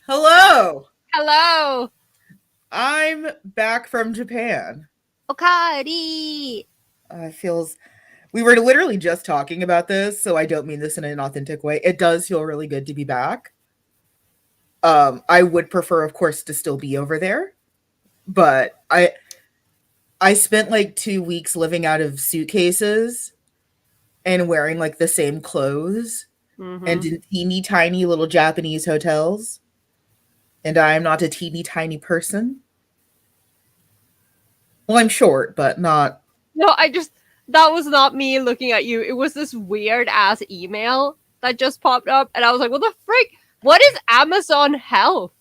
Hello. Hello. I'm back from Japan. Okari. Feels we were literally just talking about this, so I don't mean this in an authentic way. It does feel really good to be back. I would prefer, of course, to still be over there, but I spent like 2 weeks living out of suitcases and wearing like the same clothes and Mm-hmm. in teeny tiny little Japanese hotels. And I am not a teeny tiny person. Well, I'm short, but not. No, that was not me looking at you. It was this weird ass email that just popped up, and I was like, what the frick? What is Amazon Health?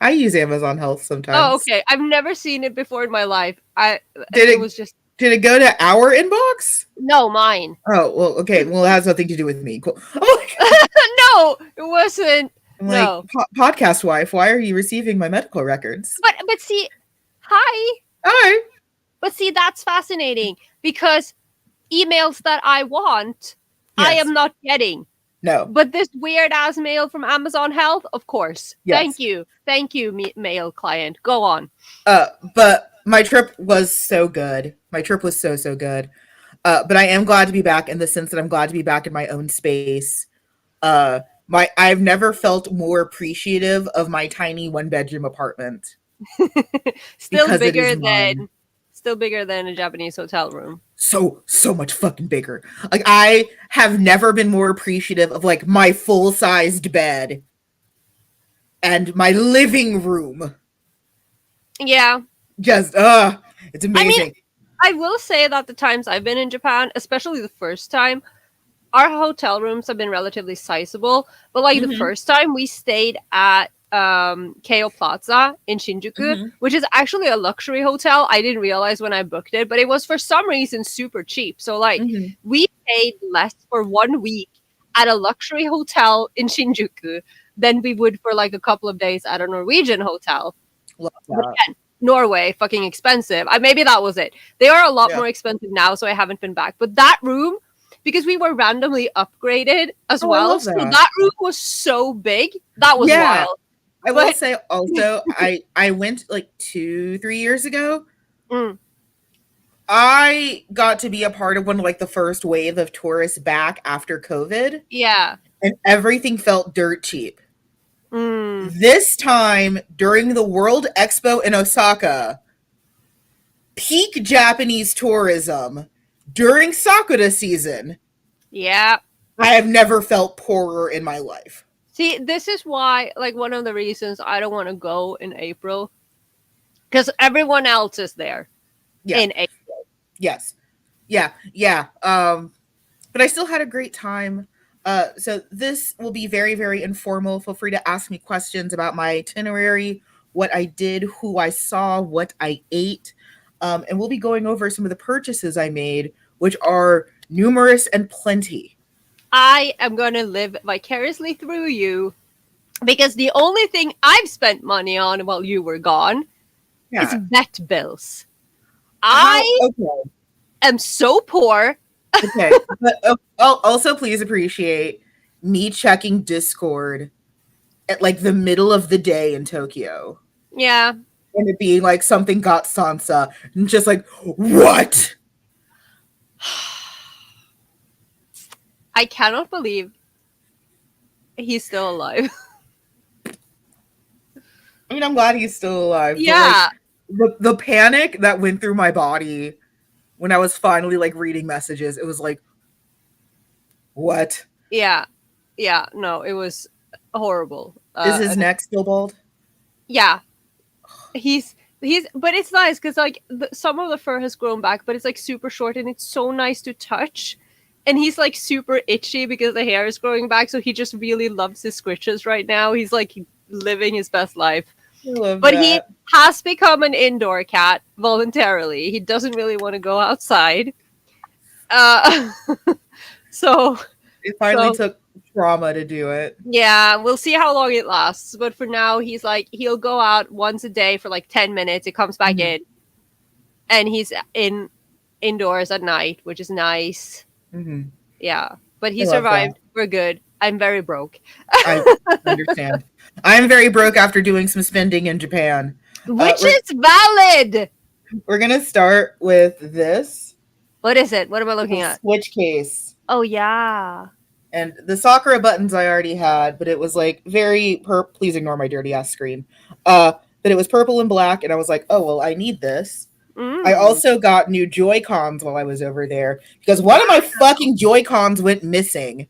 I use Amazon Health Oh, sometimes. okay. I've never seen it before in my life. And Did it it was just, did it go to our inbox? no, mine. Oh, well, okay. Well, it has nothing to do with me. Cool. No, it wasn't. I'm like, No. Podcast wife, why are you receiving my medical records? But see, hi. Hi. But see, that's fascinating because emails that I want, I Yes. am not getting. No. But this weird ass mail from Amazon Health, of course. Yes. Thank you, mail client. Go on. But my trip was so good. My trip was so good. But I am glad to be back in the sense that I'm glad to be back in my own space. My I've never felt more appreciative of my tiny one bedroom apartment still because it is bigger mine. than, still bigger than a Japanese hotel room. So much fucking bigger. Like I have never been more appreciative of like my full-sized bed and my living room. Yeah, Just it's I mean, amazing. I will say that the times I've been in Japan, especially the first time, our hotel rooms have been relatively sizable. But like the Mhm. first time we stayed at Keio Plaza in Shinjuku, Mhm. which is actually a luxury hotel. I didn't realize when I booked it, but it was for some reason super cheap. So like Mhm. we paid less for 1 week at a luxury hotel in Shinjuku than we would for like a couple of days at a Norwegian hotel. Love But that. again, Norway, fucking expensive. Maybe that was it. They are a lot Yeah. more expensive now, so I haven't been back. But that room, because we were randomly upgraded as Oh, I well, love so that. that room was so big. That was Yeah. wild. I will But say also I went like 2-3 years ago. mm, I got to be a part of one of like the first wave of tourists back after COVID, yeah. and everything felt dirt cheap. Mm, This time during the World Expo in Osaka, peak Japanese tourism during Sakura season, yeah. I have never felt poorer in my life. See, this is why, like, one of the reasons I don't want to go in April, because everyone else is there Yeah. in April. Yes. Yeah. Yeah. But I still had a great time. So this will be very, very informal. Feel free to ask me questions about my itinerary, what I did, who I saw, what I ate. And we'll be going over some of the purchases I made, which are numerous and plenty. I am going to live vicariously through you because the only thing I've spent money on while you were gone is Yeah. vet bills. How? I Okay. am so poor. Okay. But also, please appreciate me checking Discord at like the middle of the day in Tokyo Yeah. and it being like something got Sansa and just like, what? I cannot believe he's still alive. I mean, I'm glad he's still alive, but like Yeah. the panic that went through my body when I was finally like reading messages, it was like, what? Yeah. Yeah. No, it was horrible. Is his And neck still bald? yeah, he's but it's nice because like some of the fur has grown back, but it's like super short and it's so nice to touch. And he's like super itchy because the hair is growing back, so he just really loves his squishes right now. He's like living his best life. I love But he that. has become an indoor cat voluntarily. He doesn't really want to go outside. Uh so It finally so took trauma to do it. yeah, we'll see how long it lasts. But for now, he's like he'll go out once a day for like 10 minutes. It comes back Hmm. in, and he's indoors at night, which is nice. Hmm. Yeah, but I he love that. survived. We're good. I'm very broke. I understand. I'm very broke after doing some spending in Japan. Which is valid. We're gonna start with this. What is it? What am I looking The at? Switch case. Oh yeah. And the Sakura buttons I already had, but it was like very please ignore my dirty ass screen. But it was purple and black, and I was like, oh well, I need this. I also got new Joy-Cons while I was over there because one of my fucking Joy-Cons went missing.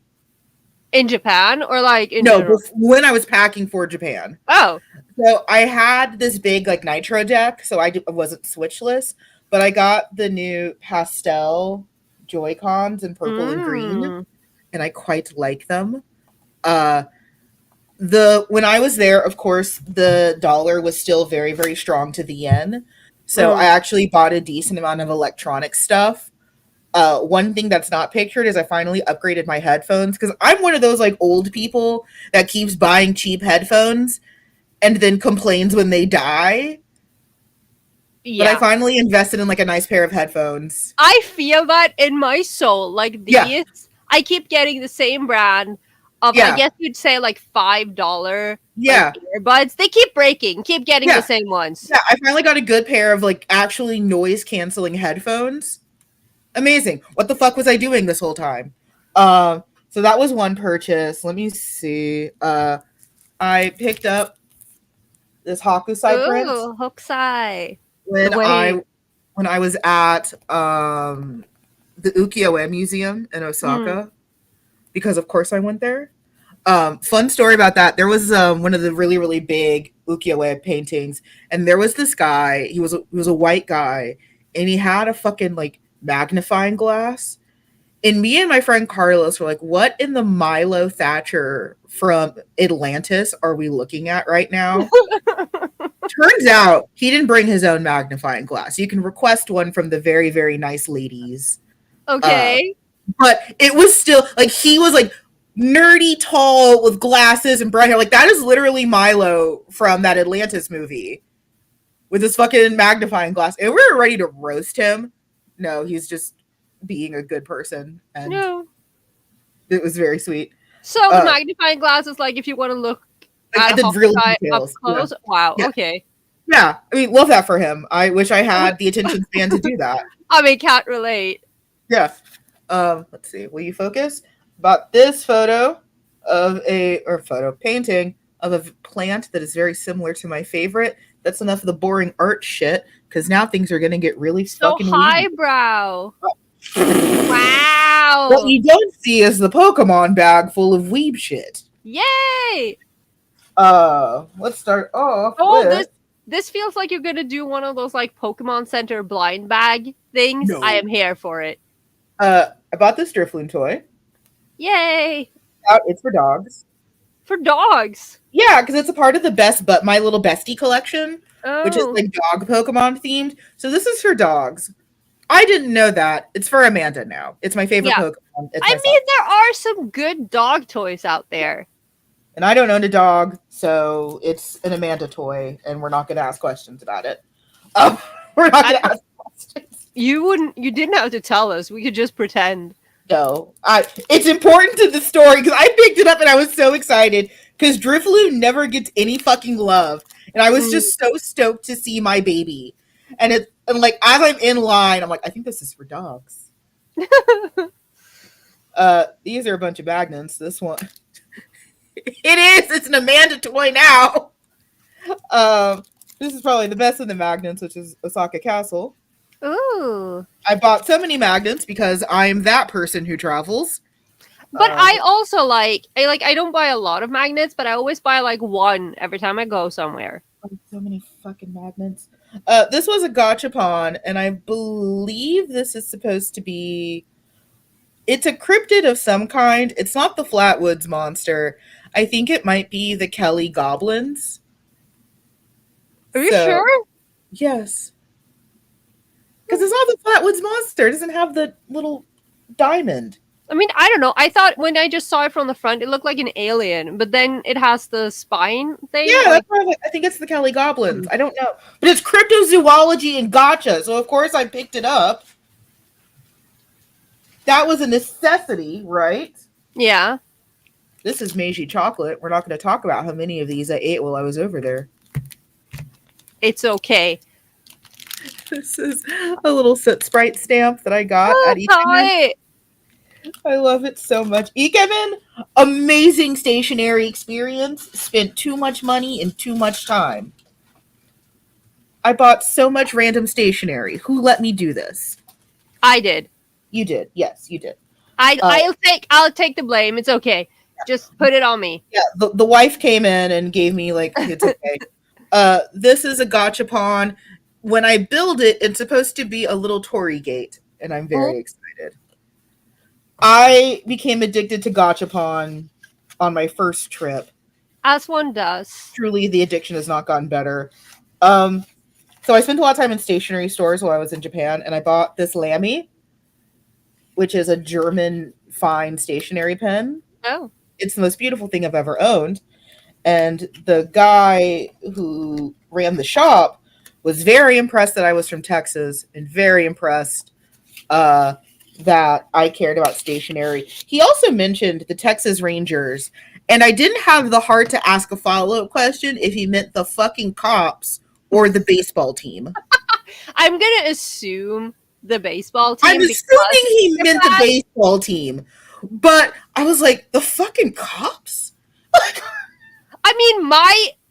In Japan or like in general? When I was packing for Japan. Oh. So I had this big like Nitro deck, so I wasn't switchless, but I got the new pastel Joy-Cons in purple and green, and I quite like them. When I was there, of course, the dollar was still very, very strong to the yen. So I actually bought a decent amount of electronic stuff. One thing that's not pictured is I finally upgraded my headphones because I'm one of those like old people that keeps buying cheap headphones and then complains when they die. Yeah. But I finally invested in like a nice pair of headphones. I feel that in my soul. Like these, I keep getting the same brand of, I guess you'd say like $5 earbuds. They keep breaking, keep getting the same ones. Yeah, I finally got a good pair of like actually noise canceling headphones. Amazing. What the fuck was I doing this whole time? So that was one purchase. Let me see. I picked up this Hokusai print. Ooh, Hokusai. When I was at the Ukiyo-e Museum in Osaka, because of course I went there. Fun story about that. There was one of the really, really big ukiyo-e paintings, and there was this guy. He was a white guy, and he had a fucking like magnifying glass. And me and my friend Carlos were like, "What in the Milo Thatcher from Atlantis are we looking at right now?" Turns out he didn't bring his own magnifying glass. You can request one from the very, very nice ladies. Okay. But it was still like he was like nerdy tall with glasses and brown hair. Like that is literally Milo from that Atlantis movie with his fucking magnifying glass. And we were ready to roast him. No, he's just being a good person. And it was very sweet. So the magnifying glass is like if you want to look at the real details up close. Yeah. Wow. Yeah. Okay. Yeah. I mean, love that for him. I wish I had the attention span to do that. I mean, can't relate. Yeah. Let's see. Will you focus? Bought this photo of painting of a plant that is very similar to my favorite. That's enough of the boring art shit because now things are gonna get really fucking highbrow. Wow. What you don't see is the Pokemon bag full of weeb shit. Yay! Let's start off. With... this feels like you're gonna do one of those like Pokemon Center blind bag things. No. I am here for it. I bought this Drifloon toy. Yay! It's for dogs. For dogs? Yeah, because it's a part of the My Little Bestie collection, which is like dog Pokemon themed. So this is for dogs. I didn't know that. It's for Amanda now. It's my favorite Pokemon. I mean, there are some good dog toys out there. And I don't own a dog, so it's an Amanda toy, and we're not going to ask questions about it. We're not going to ask questions. You didn't have to tell us. We could just pretend. No, it's important to the story because I picked it up and I was so excited because Drifloon never gets any fucking love, and I was just so stoked to see my baby. And like as I'm in line, I'm like, I think this is for dogs. These are a bunch of magnets. This one, it is. It's an Amanda toy now. This is probably the best of the magnets, which is Osaka Castle. Ooh. I bought so many magnets because I'm that person who travels. But I also I don't buy a lot of magnets, but I always buy like one every time I go somewhere. So many fucking magnets. This was a gachapon, and I believe this is supposed to be... It's a cryptid of some kind. It's not the Flatwoods monster. I think it might be the Kelly Goblins. Are you sure? Yes. Because it's not the Flatwoods monster. It doesn't have the little diamond. I mean, I don't know. I thought when I just saw it from the front, it looked like an alien. But then it has the spine thing. Yeah, that's why I think it's the Kelly Goblins. I don't know. But it's cryptozoology and gacha. So, of course, I picked it up. That was a necessity, right? Yeah. This is Meiji chocolate. We're not going to talk about how many of these I ate while I was over there. It's okay. This is a little Sprite stamp that I got at Ikemen. Hi. I love it so much. Ikemen, amazing stationery experience. Spent too much money and too much time. I bought so much random stationery. Who let me do this? I did. You did. Yes, you did. I'll take the blame. It's okay. Just put it on me. Yeah, the wife came in and gave me like, it's okay. This is a gachapon. When I build it, it's supposed to be a little Torii gate, and I'm very excited. I became addicted to gachapon on my first trip. As one does. Truly, the addiction has not gotten better. So I spent a lot of time in stationery stores while I was in Japan, and I bought this Lamy, which is a German fine stationery pen. Oh. It's the most beautiful thing I've ever owned. And the guy who ran the shop was very impressed that I was from Texas and very impressed that I cared about stationery. He also mentioned the Texas Rangers, and I didn't have the heart to ask a follow-up question if he meant the fucking cops or the baseball team. I'm going to assume the baseball team. I'm assuming he meant the baseball team, but I was like, the fucking cops? I mean,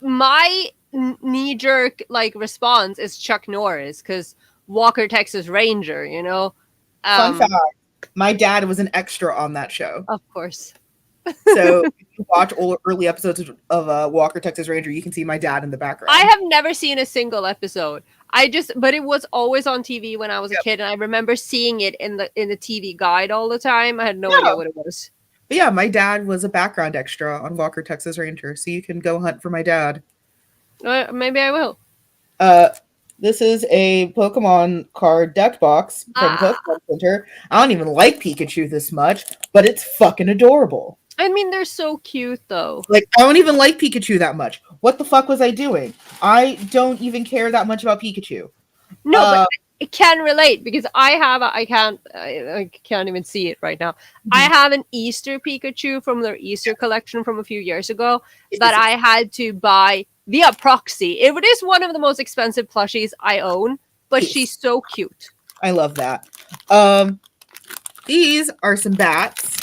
my knee-jerk like response is Chuck Norris, because Walker, Texas Ranger, you know? Fun fact, my dad was an extra on that show. Of course. So if you watch early episodes of Walker, Texas Ranger, you can see my dad in the background. I have never seen a single episode. But it was always on TV when I was a kid, and I remember seeing it in the TV guide all the time. I had no idea what it was. But yeah, my dad was a background extra on Walker, Texas Ranger, so you can go hunt for my dad. Maybe I will. This is a Pokemon card deck box from Pokemon Center. I don't even like Pikachu this much, but it's fucking adorable. I mean, they're so cute, though. Like, I don't even like Pikachu that much. What the fuck was I doing? I don't even care that much about Pikachu. No, but I can relate, because I can't even see it right now. Mm-hmm. I have an Easter Pikachu from their Easter collection from a few years ago that I had to buy via proxy. It is one of the most expensive plushies I own, but she's so cute. I love that. These are some bats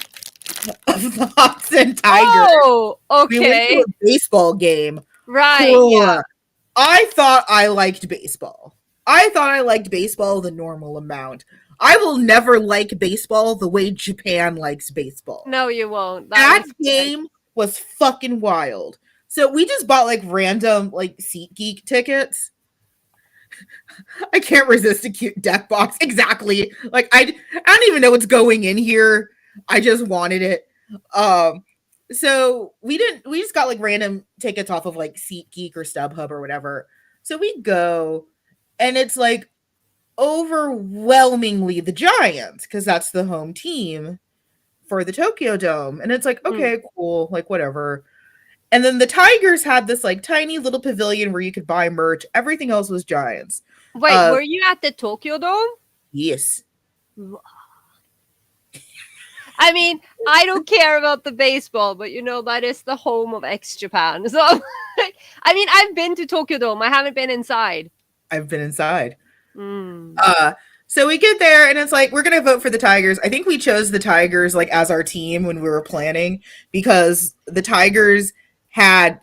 of the Hawks and Tigers. Oh, okay. We went to a baseball game. Right. Cool. Yeah. I thought I liked baseball. I thought I liked baseball the normal amount. I will never like baseball the way Japan likes baseball. No, you won't. That game was fucking wild. So we just bought like random like SeatGeek tickets. I can't resist a cute deck box. Exactly. Like I don't even know what's going in here. I just wanted it. So we just got like random tickets off of like SeatGeek or StubHub or whatever. So we go, and it's like overwhelmingly the Giants, because that's the home team for the Tokyo Dome. And it's like, okay, cool, like whatever. And then the Tigers had this like tiny little pavilion where you could buy merch. Everything else was Giants. Wait, were you at the Tokyo Dome? Yes. I mean, I don't care about the baseball, but you know, that is the home of X Japan. So, I mean, I've been to Tokyo Dome. I haven't been inside. I've been inside. So we get there, and it's like, we're going to vote for the Tigers. I think we chose the Tigers like as our team when we were planning, because the Tigers had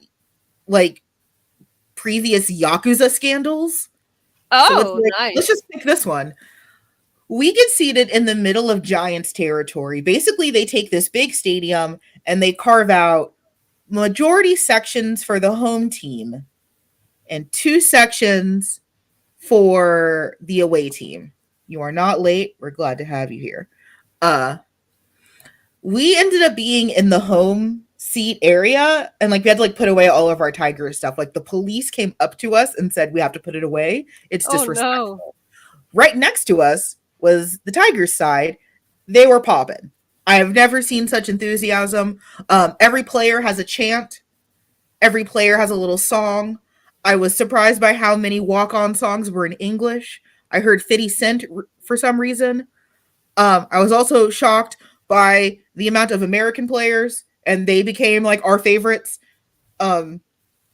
like previous Yakuza scandals. Oh, so like, nice. Let's just pick this one. We get seated in the middle of Giants territory. Basically, they take this big stadium and they carve out majority sections for the home team and 2 sections for the away team. You are not late. We're glad to have you here. We ended up being in the home seat area, and like we had to like put away all of our Tiger stuff. Like the police came up to us and said we have to put it away. It's disrespectful. No. Right next to us was the Tigers side. They were popping. I have never seen such enthusiasm. Every player has a chant. Every player has a little song. I was surprised by how many walk-on songs were in English. I heard 50 Cent for some reason. I was also shocked by the amount of American players and they became like our favorites,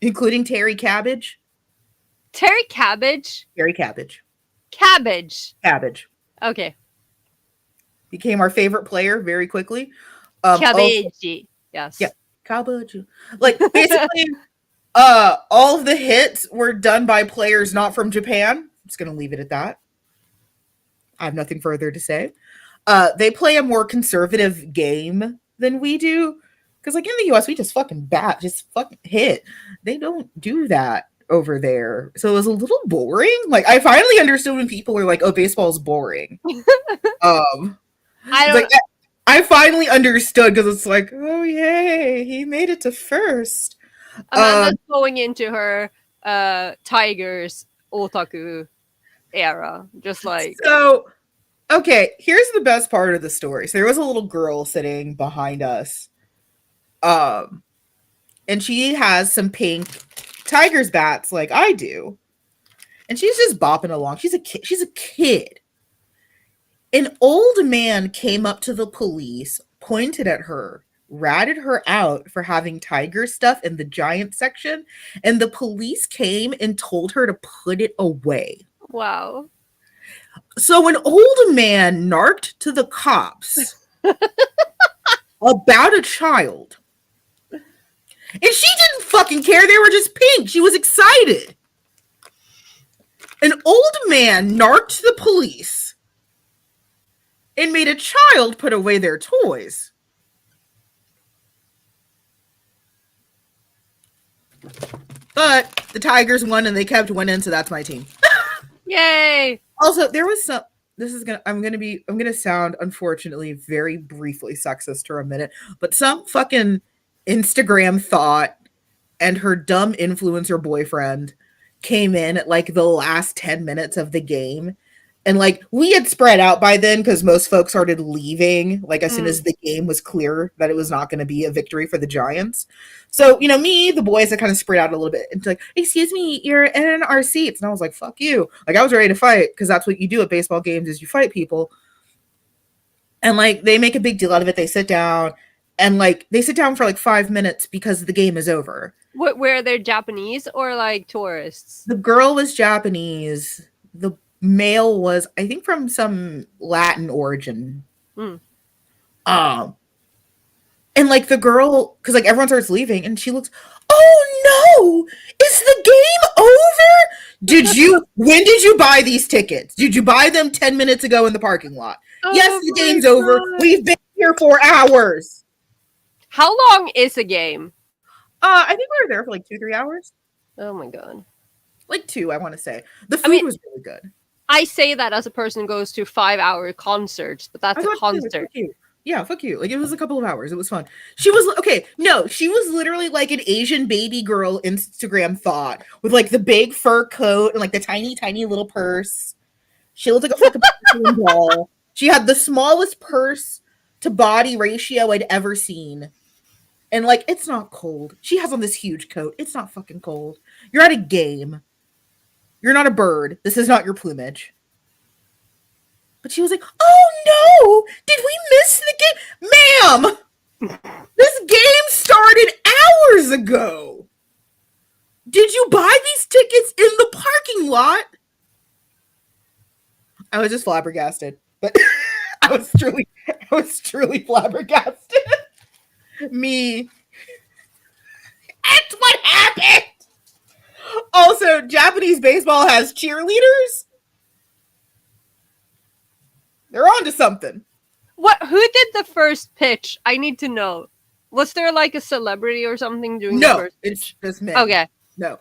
including Terry Cabbage. Terry Cabbage? Terry Cabbage. Cabbage. Cabbage. Okay. Became our favorite player very quickly. Also, Cabbage. Yes. Yeah. Cabbage. Like basically, all of the hits were done by players not from Japan. I'm just gonna leave it at that. I have nothing further to say. They play a more conservative game than we do. Because like in the US, we just fucking hit. They don't do that over there. So it was a little boring. Like I finally understood when people were like, oh, baseball's boring. I don't like I finally understood because it's like, oh yay, he made it to first. Amanda's going into her Tigers otaku era. Just like so okay, here's the best part of the story. So there was a little girl sitting behind us. And she has some pink Tigers bats like I do. And she's just bopping along. She's a kid. An old man came up to the police, pointed at her, ratted her out for having tiger stuff in the giant section, and the police came and told her to put it away. wow. So an old man narked to the cops about a child. And she didn't fucking care. They were just pink. She was excited. An old man narked the police and made a child put away their toys. But the Tigers won and they kept winning, so that's my team. Yay! Also, there was some. I'm gonna sound unfortunately very briefly sexist for a minute, but some fucking Instagram thought and her dumb influencer boyfriend came in at like the last 10 minutes of the game. And like we had spread out by then because most folks started leaving like as soon as the game was clear that it was not going to be a victory for the Giants. So, you know, me, the boys had kind of spread out a little bit and like, excuse me, you're in our seats. And I was like, fuck you. Like I was ready to fight because that's what you do at baseball games is you fight people. And like they make a big deal out of it. They sit down and like they sit down for like 5 minutes because the game is over. What, where they're Japanese or like tourists? The girl was Japanese. The male was, I think, from some Latin origin. And like the girl, because like everyone starts leaving, and she looks, oh no, is the game over? When did you buy these tickets? Did you buy them 10 minutes ago in the parking lot? Oh, yes, the game's over. We've been here for hours. How long is a game? I think we were there for like 2-3 hours. Oh my god. Like 2, I want to say. The food was really good. I say that as a person who goes to 5-hour concerts, but that's a concert. Yeah, fuck you. Like it was a couple of hours. It was fun. She was okay. No, she was literally like an Asian baby girl Instagram thought with like the big fur coat and like the tiny, tiny little purse. She looked like a fucking doll. She had the smallest purse to body ratio I'd ever seen. And like, it's not cold. She has on this huge coat. It's not fucking cold. You're at a game. You're not a bird. This is not your plumage. But she was like, oh no! Did we miss the game? Ma'am! This game started hours ago! Did you buy these tickets in the parking lot? I was just flabbergasted. But I was truly flabbergasted. Me. That's what happened! Also, Japanese baseball has cheerleaders. They're on to something. What? Who did the first pitch? I need to know. Was there like a celebrity or something doing the first pitch? It's just men. Okay. No,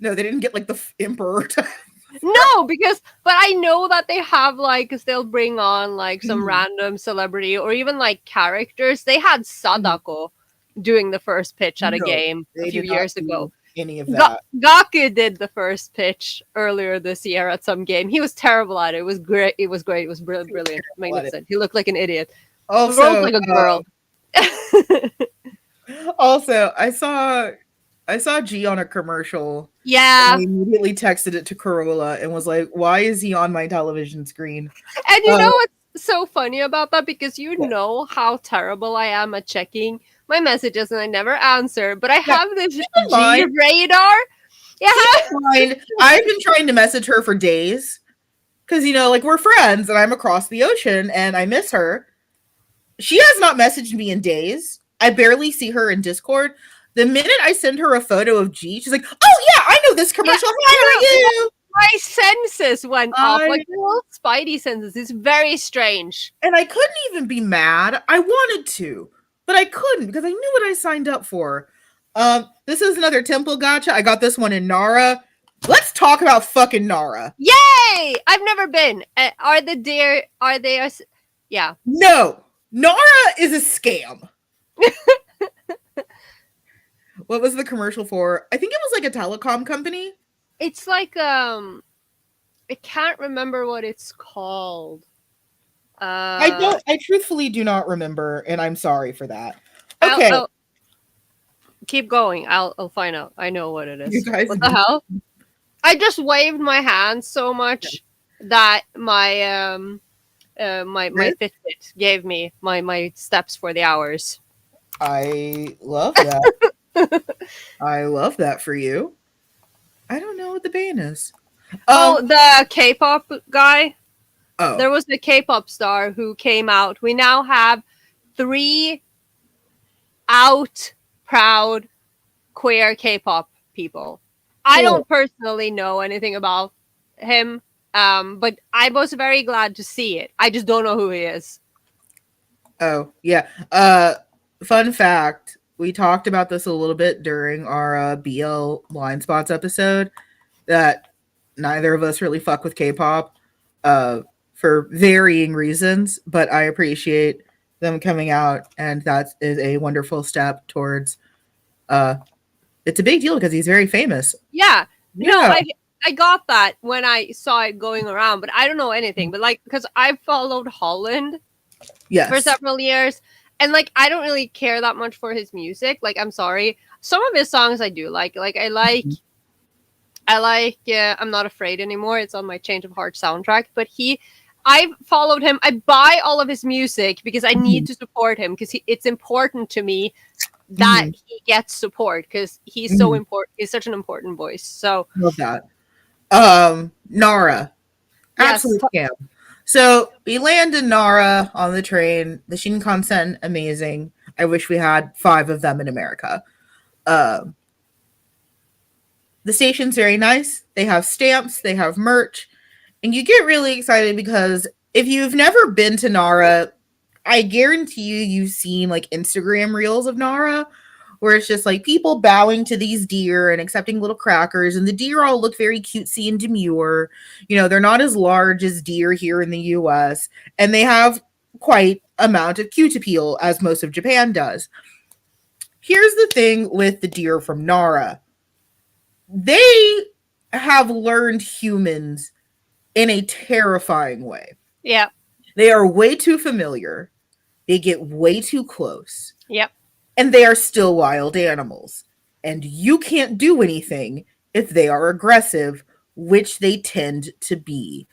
they didn't get like the emperor. No, but I know that they have like, because they'll bring on like some random celebrity or even like characters. They had Sadako doing the first pitch at a game a few years ago. Any of that. Gaku did the first pitch earlier this year at some game. He was terrible at it. It was great. It was brilliant. Magnificent. He looked like an idiot. Also, he looked like a girl. Also, I saw G on a commercial. Yeah. I immediately texted it to Corolla and was like, why is he on my television screen? And you know what's so funny about that? Because you know how terrible I am at checking my messages and I never answer, but I have this G mind. radar. Yeah. Fine. I've been trying to message her for days because, you know, like we're friends and I'm across the ocean and I miss her. She has not messaged me in days. I barely see her in Discord. The minute I send her a photo of G, she's like, "Oh yeah, I know this commercial. How are you?" My senses went off, like the little spidey senses. It's very strange. And I couldn't even be mad. I wanted to, but I couldn't because I knew what I signed up for. This is another temple gotcha. I got this one in Nara. Let's talk about fucking Nara. Yay! I've never been. Are the deer? Are they? Yeah. No, Nara is a scam. What was the commercial for? I think it was like a telecom company. It's like I can't remember what it's called. I truthfully do not remember, and I'm sorry for that. Okay. I'll keep going. I'll find out. I know what it is. You guys What the hell? I just waved my hand so much that my my Fitbit gave me my steps for the hours. I love that. I love that for you. I don't know what the band is. The K-pop guy. Oh, There was a K-pop star who came out. We now have 3 out proud queer K-pop people. I don't personally know anything about him, but I was very glad to see it. I just don't know who he is. Oh, yeah. Fun fact. We talked about this a little bit during our BL blind spots episode that neither of us really fuck with K-pop for varying reasons, but I appreciate them coming out, and that is a wonderful step towards it's a big deal because he's very famous. Yeah. No, I got that when I saw it going around, but I don't know anything. But like, because I followed Holland for several years, and like I don't really care that much for his music. Like, I'm sorry, some of his songs I do like. Like I like I'm Not Afraid Anymore. It's on my Change of Heart soundtrack. But I've followed him. I buy all of his music because I need to support him because it's important to me that he gets support because he's so important. He's such an important voice. So love that. Nara, absolute scam. So we land in Nara on the train. The Shinkansen, amazing. I wish we had 5 of them in America. The station's very nice. They have stamps. They have merch. And you get really excited because if you've never been to Nara, I guarantee you've seen like Instagram reels of Nara where it's just like people bowing to these deer and accepting little crackers, and the deer all look very cutesy and demure. You know, they're not as large as deer here in the US, and they have quite amount of cute appeal as most of Japan does. Here's the thing with the deer from Nara. They have learned humans in a terrifying way. Yeah. They are way too familiar. They get way too close. Yep. And they are still wild animals. And you can't do anything if they are aggressive, which they tend to be.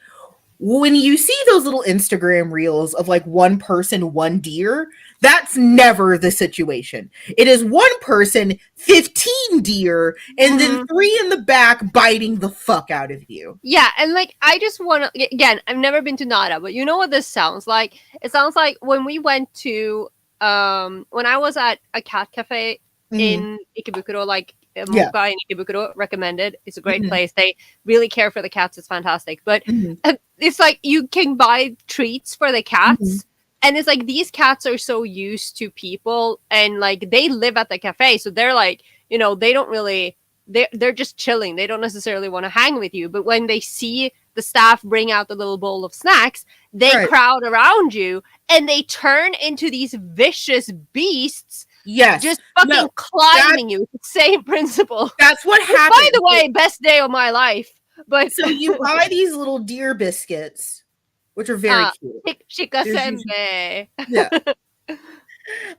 When you see those little Instagram reels of like one person, one deer, that's never the situation. It is one person, 15 deer, and then 3 in the back biting the fuck out of you. Yeah, and like I just want to, again, I've never been to Nara, but you know what this sounds like? It sounds like when we went to when I was at a cat cafe in Ikebukuro, like Moka in Ikebukuro, recommended. It's a great place. They really care for the cats. It's fantastic. But it's like you can buy treats for the cats. And it's like these cats are so used to people, and like they live at the cafe. So they're like, you know, they don't really, they're just chilling. They don't necessarily want to hang with you. But when they see the staff bring out the little bowl of snacks, they crowd around you and they turn into these vicious beasts. Yes. Just fucking climbing you. It's the same principle. That's what happened. By the way, best day of my life. But so you buy these little deer biscuits, which are very cute. Shikasenbei. Yeah.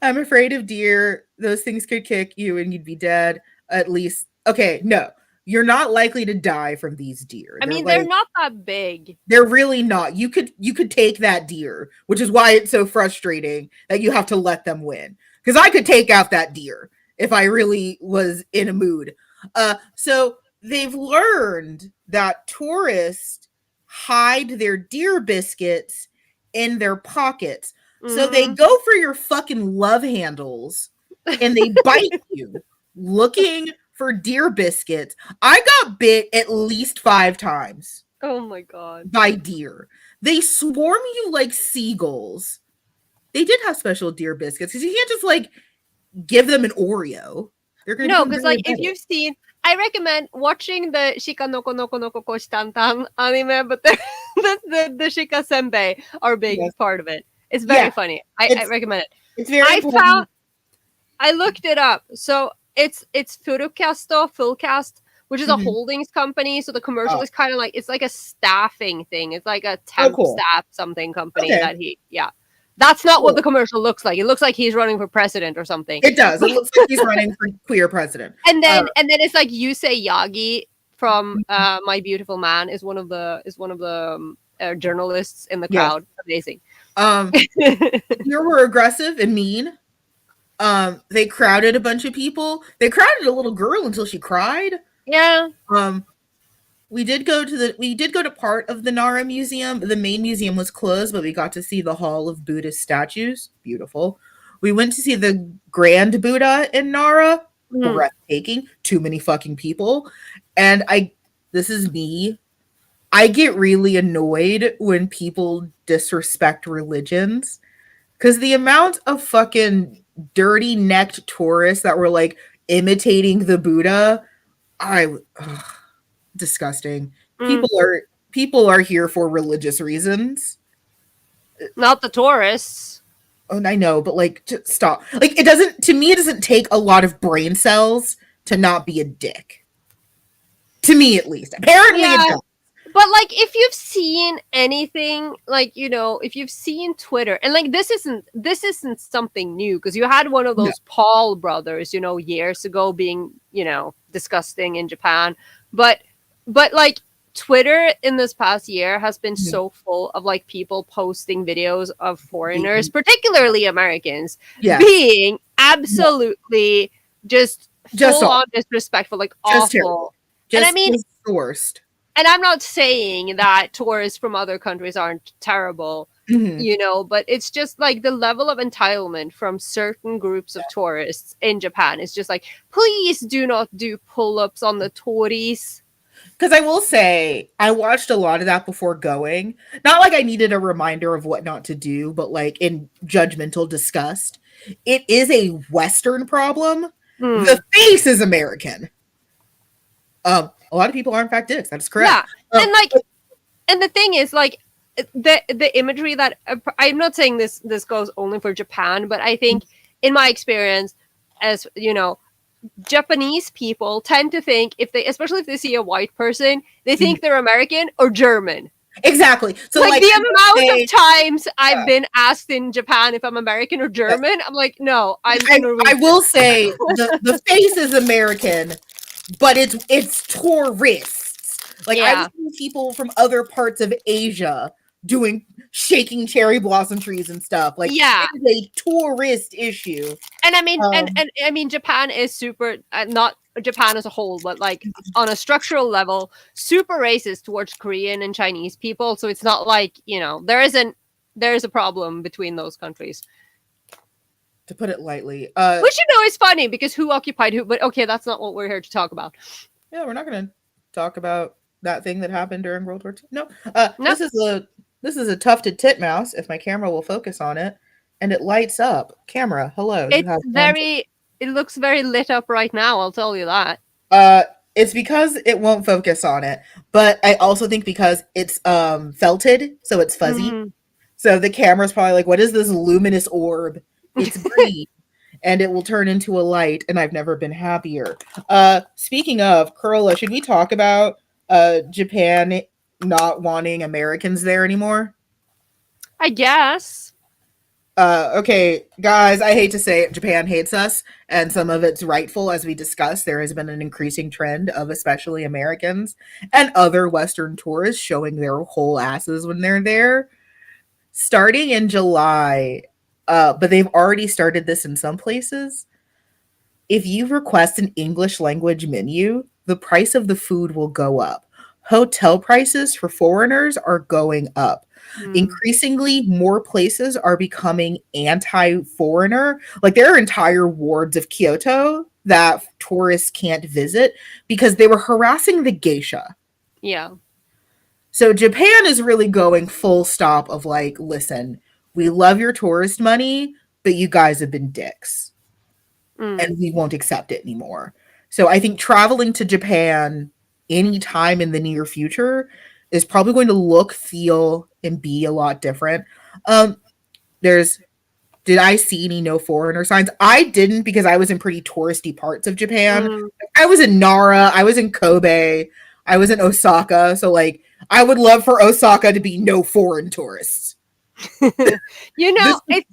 I'm afraid of deer. Those things could kick you and you'd be dead. At least, okay, no. You're not likely to die from these deer. I mean, they're not that big. They're really not. You could take that deer, which is why it's so frustrating that you have to let them win. because I could take out that deer if I really was in a mood. So they've learned that tourists hide their deer biscuits in their pockets. So they go for your fucking love handles and they bite you looking for deer biscuits. I got bit at least 5 times. Oh my god. By deer. They swarm you like seagulls. They did have special deer biscuits because you can't just like give them an Oreo. They're gonna no, because like if you've seen, I recommend watching the Shika no Konoko no Kokoshi Tantan anime, but the Shika Senbei are a big part of it. It's very funny. I recommend it. It's very important. I looked it up. So it's Fullcast, which is a holdings company. So the commercial is kind of like, it's like a staffing thing. It's like a temp staff something company that that's not what the commercial looks like. It looks like he's running for president or something. It does. It looks like he's running for queer president. And then it's like Yusei Yagi from My Beautiful Man is one of the journalists in the crowd. Amazing. You were aggressive and mean. They crowded a bunch of people. They crowded a little girl until she cried. Yeah. We did go to part of the Nara Museum. The main museum was closed, but we got to see the Hall of Buddhist Statues. Beautiful. We went to see the Grand Buddha in Nara. Breathtaking. Too many fucking people. And this is me. I get really annoyed when people disrespect religions. Because the amount of fucking dirty-necked tourists that were like imitating the Buddha, disgusting. People are here for religious reasons, not the tourists. Oh, I know, but like, just stop. Like, it doesn't take a lot of brain cells to not be a dick. To me, at least. Apparently, it does. But like, if you've seen anything, like, if you've seen Twitter, and like, this isn't something new, because you had one of those Paul brothers, years ago being, disgusting in Japan, but like, Twitter in this past year has been so full of like people posting videos of foreigners, particularly Americans, being absolutely just full on disrespectful, like awful. And I mean, the worst. And I'm not saying that tourists from other countries aren't terrible, but it's just like the level of entitlement from certain groups of tourists in Japan is just like, please do not do pull-ups on the tories. Because I will say, I watched a lot of that before going. Not like I needed a reminder of what not to do, but like in judgmental disgust. It is a Western problem. The face is American. A lot of people are in fact dicks. That's correct. Yeah, and the thing is, like, the imagery that I'm not saying this goes only for Japan, but I think in my experience, as Japanese people tend to think, especially if they see a white person, they think they're American or German. Exactly. So like the amount of times I've been asked in Japan if I'm American or German, I'm like, no, I'm Norwegian. I will say the face is American, but it's tourists. Like, I've seen people from other parts of Asia shaking cherry blossom trees and stuff. Like, it's a tourist issue. And I mean, and I mean, Japan is super, not Japan as a whole, but like on a structural level, super racist towards Korean and Chinese people. So it's not like, there is a problem between those countries. To put it lightly. Which, is funny because who occupied who, but okay, that's not what we're here to talk about. Yeah, we're not going to talk about that thing that happened during World War II. No. This is a tufted titmouse, if my camera will focus on it, and it lights up. Camera, hello. It looks very lit up right now, I'll tell you that. It's because it won't focus on it, but I also think because it's felted, so it's fuzzy. So the camera's probably like, what is this luminous orb? It's green, and it will turn into a light, and I've never been happier. Speaking of, Kurla, should we talk about Japan not wanting Americans there anymore? I guess. Okay, guys, I hate to say it, Japan hates us, and some of it's rightful. As we discussed, there has been an increasing trend of especially Americans and other Western tourists showing their whole asses when they're there. Starting in July, but they've already started this in some places. If you request an English language menu, the price of the food will go up. Hotel prices for foreigners are going up. Mm. Increasingly, more places are becoming anti foreigner. Like, there are entire wards of Kyoto that tourists can't visit because they were harassing the geisha. Yeah. So, Japan is really going full stop of like, listen, we love your tourist money, but you guys have been dicks Mm. and we won't accept it anymore. So I think traveling to Japan anytime in the near future is probably going to look, feel, and be a lot different. Um, there's did I see any no foreigner signs? I didn't because I was in pretty touristy parts of Japan. Mm. I was in Nara, I was in Kobe, I was in Osaka. So like I would love for Osaka to be no foreign tourists. You know, This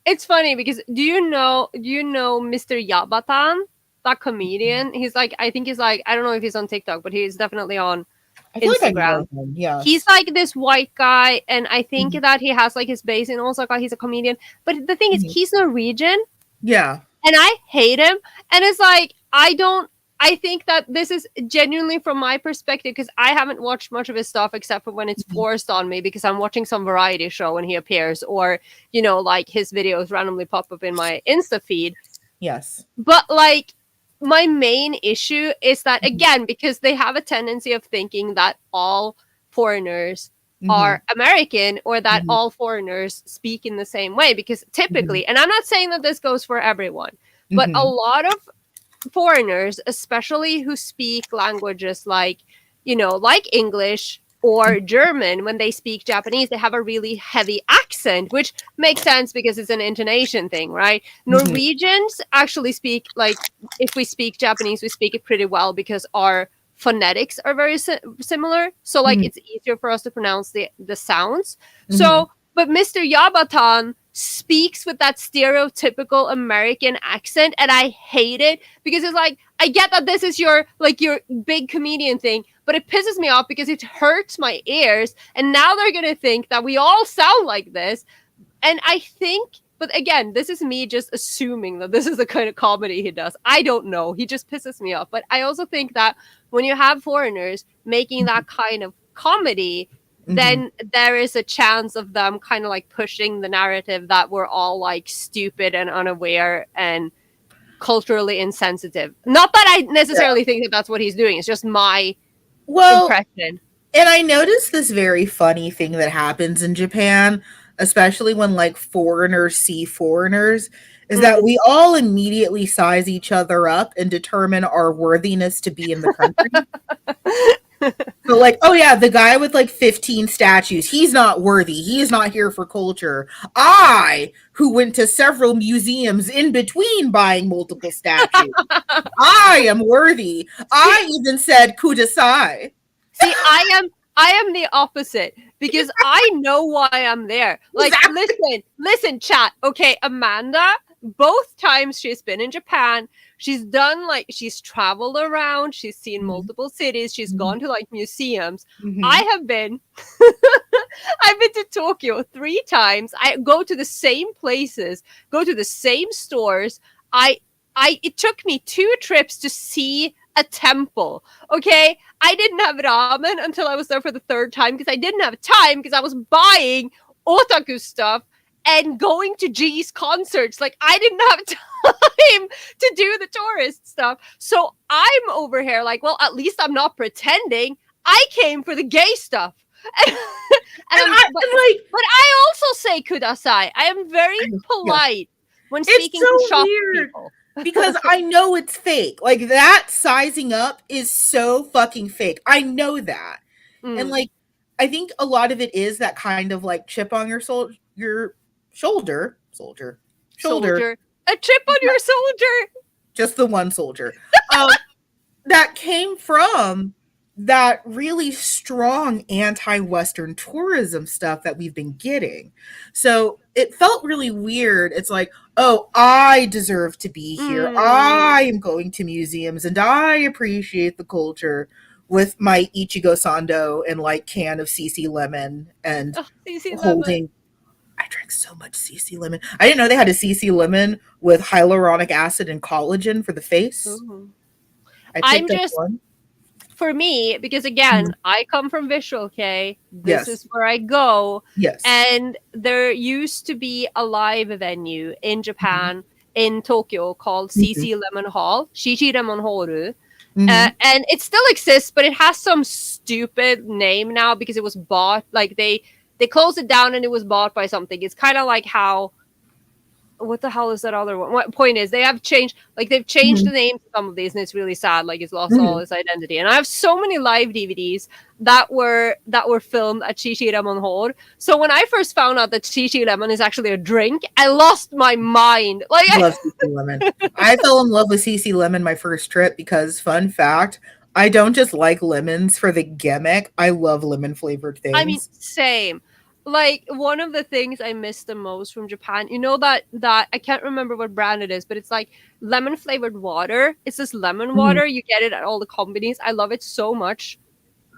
it's funny because do you know Mr. Yabatan, that comedian? He's like, I think he's like, I don't know if he's on TikTok, but he's definitely on I feel like I Instagram. know him. He's Yes. like this white guy, and I think Mhm. that he has like his base in Osaka. He's a comedian, but the thing is, Mhm. he's Norwegian, Yeah. and I hate him. And it's like I don't. I think that this is genuinely from my perspective because I haven't watched much of his stuff except for when it's Mhm. forced on me because I'm watching some variety show when he appears, or like his videos randomly pop up in my Insta feed. Yes. But like my main issue is that Mhm. again, because they have a tendency of thinking that all foreigners Mhm. are American or that Mhm. all foreigners speak in the same way. Because Mhm. typically, and I'm not saying that this goes for everyone, but a Mhm. lot of foreigners, especially who speak languages like English or German, when they speak Japanese, they have a really heavy accent, which makes sense because it's an intonation thing, right? Mhm. Norwegians actually speak like if we speak Japanese, we speak it pretty well because our phonetics are very similar. So like Mhm. it's easier for us to pronounce the sounds. Mhm. So, but Mr. Yabatan speaks with that stereotypical American accent, and I hate it because it's like I get that this is your big comedian thing, but it pisses me off because it hurts my ears, and now they're gonna think that we all sound like this. And I think, but again, this is me just assuming that this is the kind of comedy he does. I don't know. He just pisses me off. But I also think that when you have foreigners making Mhm. that kind of comedy, Mhm. then there is a chance of them kind of like pushing the narrative that we're all like stupid and unaware and culturally insensitive. Not that I Yeah. necessarily think that that's what he's doing. It's just my Well, impression. and I noticed this very funny thing that happens in Japan, especially when like foreigners see foreigners, is that Mm. we all immediately size each other up and determine our worthiness to be in the country. So like, oh yeah, the guy with like 15 statues, he's not worthy. He is not here for culture. I, who went to several museums in between buying multiple statues, I am worthy. See, I even said kudasai. See, I am the opposite because I know why I'm there. Like, Exactly. listen, chat. Okay, Amanda, both times she's been in Japan, she's traveled around, she's seen Mhm, multiple cities, she's mhm, gone to like museums. I mhm, have been I've been to Tokyo 3 times. I go to the same places, go to the same stores. I I it took me 2 trips to see a temple. Okay, I didn't have ramen until I was there for the third time because I didn't have time because I was buying otaku stuff and going to G's concerts. Like I didn't have time to do the tourist stuff. So I'm over here like, well, at least I'm not pretending. I came for the gay stuff. And, and I'm I and like but I also say kudasai. I am very yeah, polite when it's speaking to so shop weird people. because I know it's fake. Like that sizing up is so fucking fake. I know that. And Mm. like I think a lot of it is that kind of like chip on your shoulder, Soldier. A chip on your soldier. just the one soldier. Um that came from that really strong anti-Western tourism stuff that we've been getting. So it felt really weird. It's like, oh, I deserve to be here. Mm. I am going to museums and I appreciate the culture with my Ichigo Sando and like can of CC lemon and Oh, CC Lemon. holding I drank so much CC lemon. I didn't know they had a CC lemon with hyaluronic acid and collagen for the face. Ooh. I I'm picked up just one. for me because again, Mhm. I come from Visual K. This Yes. is where I go, Yes. and there used to be a live venue in Japan in Tokyo called CC Lemon Hall, Shichi Lemon Horu. Mhm. And it still exists, but it has some stupid name now because it was bought. Like they closed it down and it was bought by something. It's kind of like how what the hell is that other one? What point is they've changed Mhm. the names of some of these, and it's really sad. Like it's lost all Mhm. its identity. And I have so many live DVDs that were filmed at Shishi Lemon Hall. So when I first found out that Shishi Lemon is actually a drink, I lost my mind. Like Love CC lemon. I fell in love with CC lemon my first trip because, fun fact, I don't just like lemons for the gimmick. I love lemon flavored I mean, things. same. Like one of the things I miss the most from Japan, you know that I can't remember what brand it is, but it's like lemon flavored water. It's this lemon Mhm. water. You get it at all the companies. I love it so much.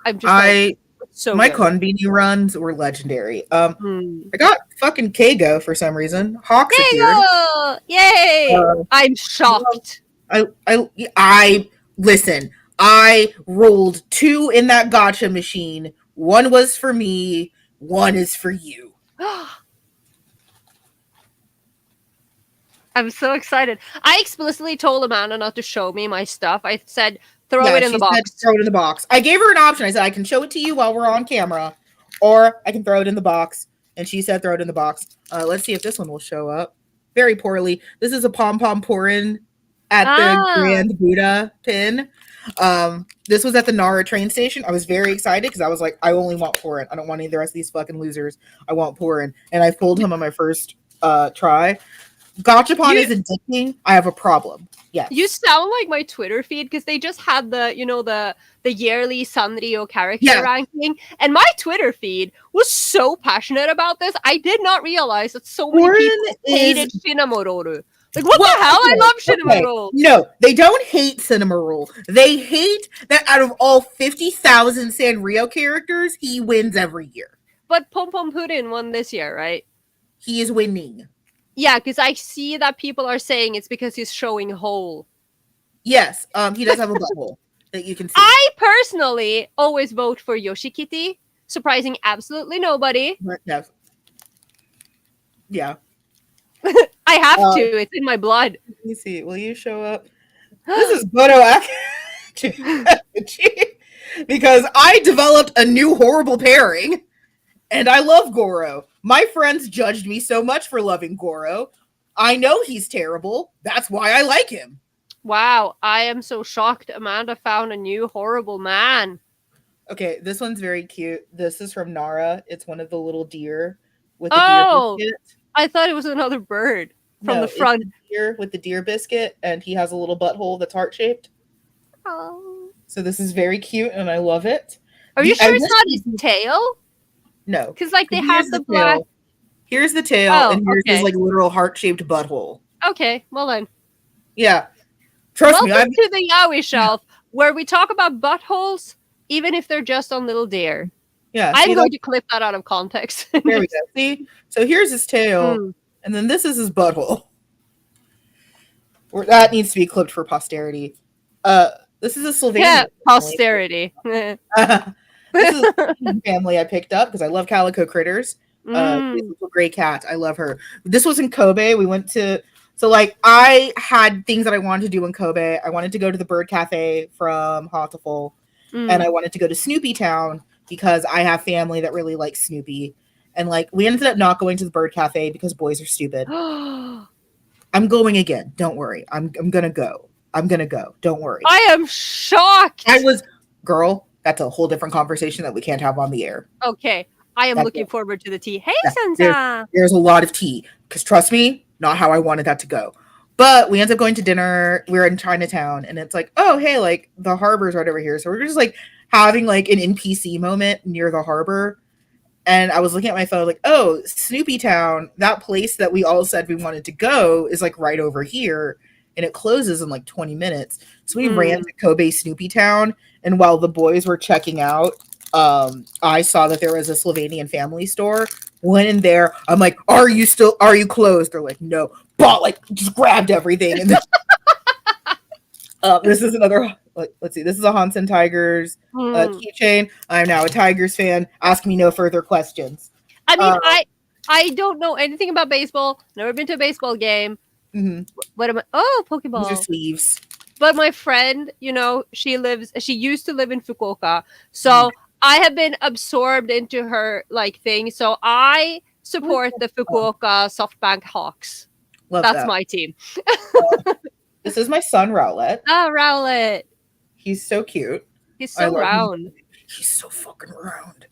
I'm just like I it's so My good. conveni runs were legendary. Hmm. I got fucking Kago for some reason. Hawks appeared. Kago! Yay! Uh, I'm well, shocked. I listen. I rolled 2 in that gotcha machine. One was for me. One is for you. I'm so excited. I explicitly told Amanda not to show me my stuff. I said throw Yeah, it in she the said box. throw it in the box. I gave her an option. I said I can show it to you while we're on camera, or I can throw it in the box. And she said throw it in the box. Let's see if this one will show up. Very poorly. This is a pom pom pourin at the Ah, Grand Buddha pin. This was at the Nara train station. I was very excited because I was like, I only want pourin. I don't want any of the rest of these fucking losers. I want pourin. And I pulled him on my first try. Gachapon you is addicting. I have a problem. Yes. you sound like my Twitter feed because they just had the yearly Sanrio character Yeah. ranking, and my Twitter feed was so passionate about this. I did not realize that so many Pourin people hated is Shinamororu. Like what well, the hell? I okay, love okay. Shinamororu. No, they don't hate Cinema Roll. They hate that out of all 50,000 Sanrio characters, he wins every year. But Pom Pom Puddin won this year, right? He is winning. Yeah, because I see that people are saying it's because he's showing whole. Yes, he does have a butthole that you can see. I personally always vote for Yoshikitty, surprising absolutely nobody. But no. Yeah. I have Uh, to. It's in my blood. Let me see. Will you show up? This is Goto because I developed a new horrible pairing, and I love Goro. My friends judged me so much for loving Goro. I know he's terrible. That's why I like him. Wow, I am so shocked. Amanda found a new horrible man. Okay, this one's very cute. This is from Nara. It's one of the little deer with the Oh, deer biscuit. I thought it was another bird from No, the it's front. the deer with the deer biscuit, and he has a little butthole that's heart shaped. Oh. So this is very cute, and I love it. Are you I sure it's wish not we- his tail? No, Because like they here's have the black. tail. Here's the tail, Oh, and here's his okay. like literal heart shaped butthole. Okay, well then. Yeah, trust me. Welcome to the Yowie Shelf, where we talk about buttholes, even if they're just on little deer. Yeah, I'm see going that? to clip that out of context. There we go. See, so here's his tail, Mm. and then this is his butthole. That needs to be clipped for posterity. This is a Sylvania Yeah, family. posterity. This is a family I picked up because I love Calico Critters. Mm. Beautiful gray cat. I love her. This was in Kobe. We went to I had things that I wanted to do in Kobe. I wanted to go to the Bird Cafe from Hatoful, and I wanted to go to Snoopy Town because I have family that really likes Snoopy. And like we ended up not going to the Bird Cafe because boys are stupid. I'm going again. Don't worry. I'm gonna go. I'm gonna go. Don't worry. I am shocked. Girl, that's a whole different conversation that we can't have on the air. Okay, I am That's looking it. forward to the tea. Hey, Yeah, Sansa. There's a lot of tea because trust me, not how I wanted that to go. But we ended up going to dinner. We were in Chinatown, and it's like, oh hey, like the harbor's right over here. So we're just like having like an NPC moment near the harbor. And I was looking at my phone, like, oh, Snoopy Town, that place that we all said we wanted to go is like right over here. And it closes in like 20 minutes. So we ran to Kobe Snoopy Town. And while the boys were checking out, I saw that there was a Slovenian family store Went in there. I'm like, are you closed? They're like, no. But like, just grabbed everything. And then, this is another, let's see. This is a Hansen Tigers Hmm. keychain. I'm now a Tigers fan. Ask me no further questions. I mean, Uh, I don't know anything about baseball. Never been to a baseball game. mhm. What am I? Oh, These are Pokeball. sleeves. But my friend, she used to live in Fukuoka. So I have been absorbed into her like thing. So I support the Fukuoka SoftBank Hawks. Love That's that. my team. This is my son, Rowlett. Ah, Rowlett. He's so cute. He's I so love him. round. He's so fucking round.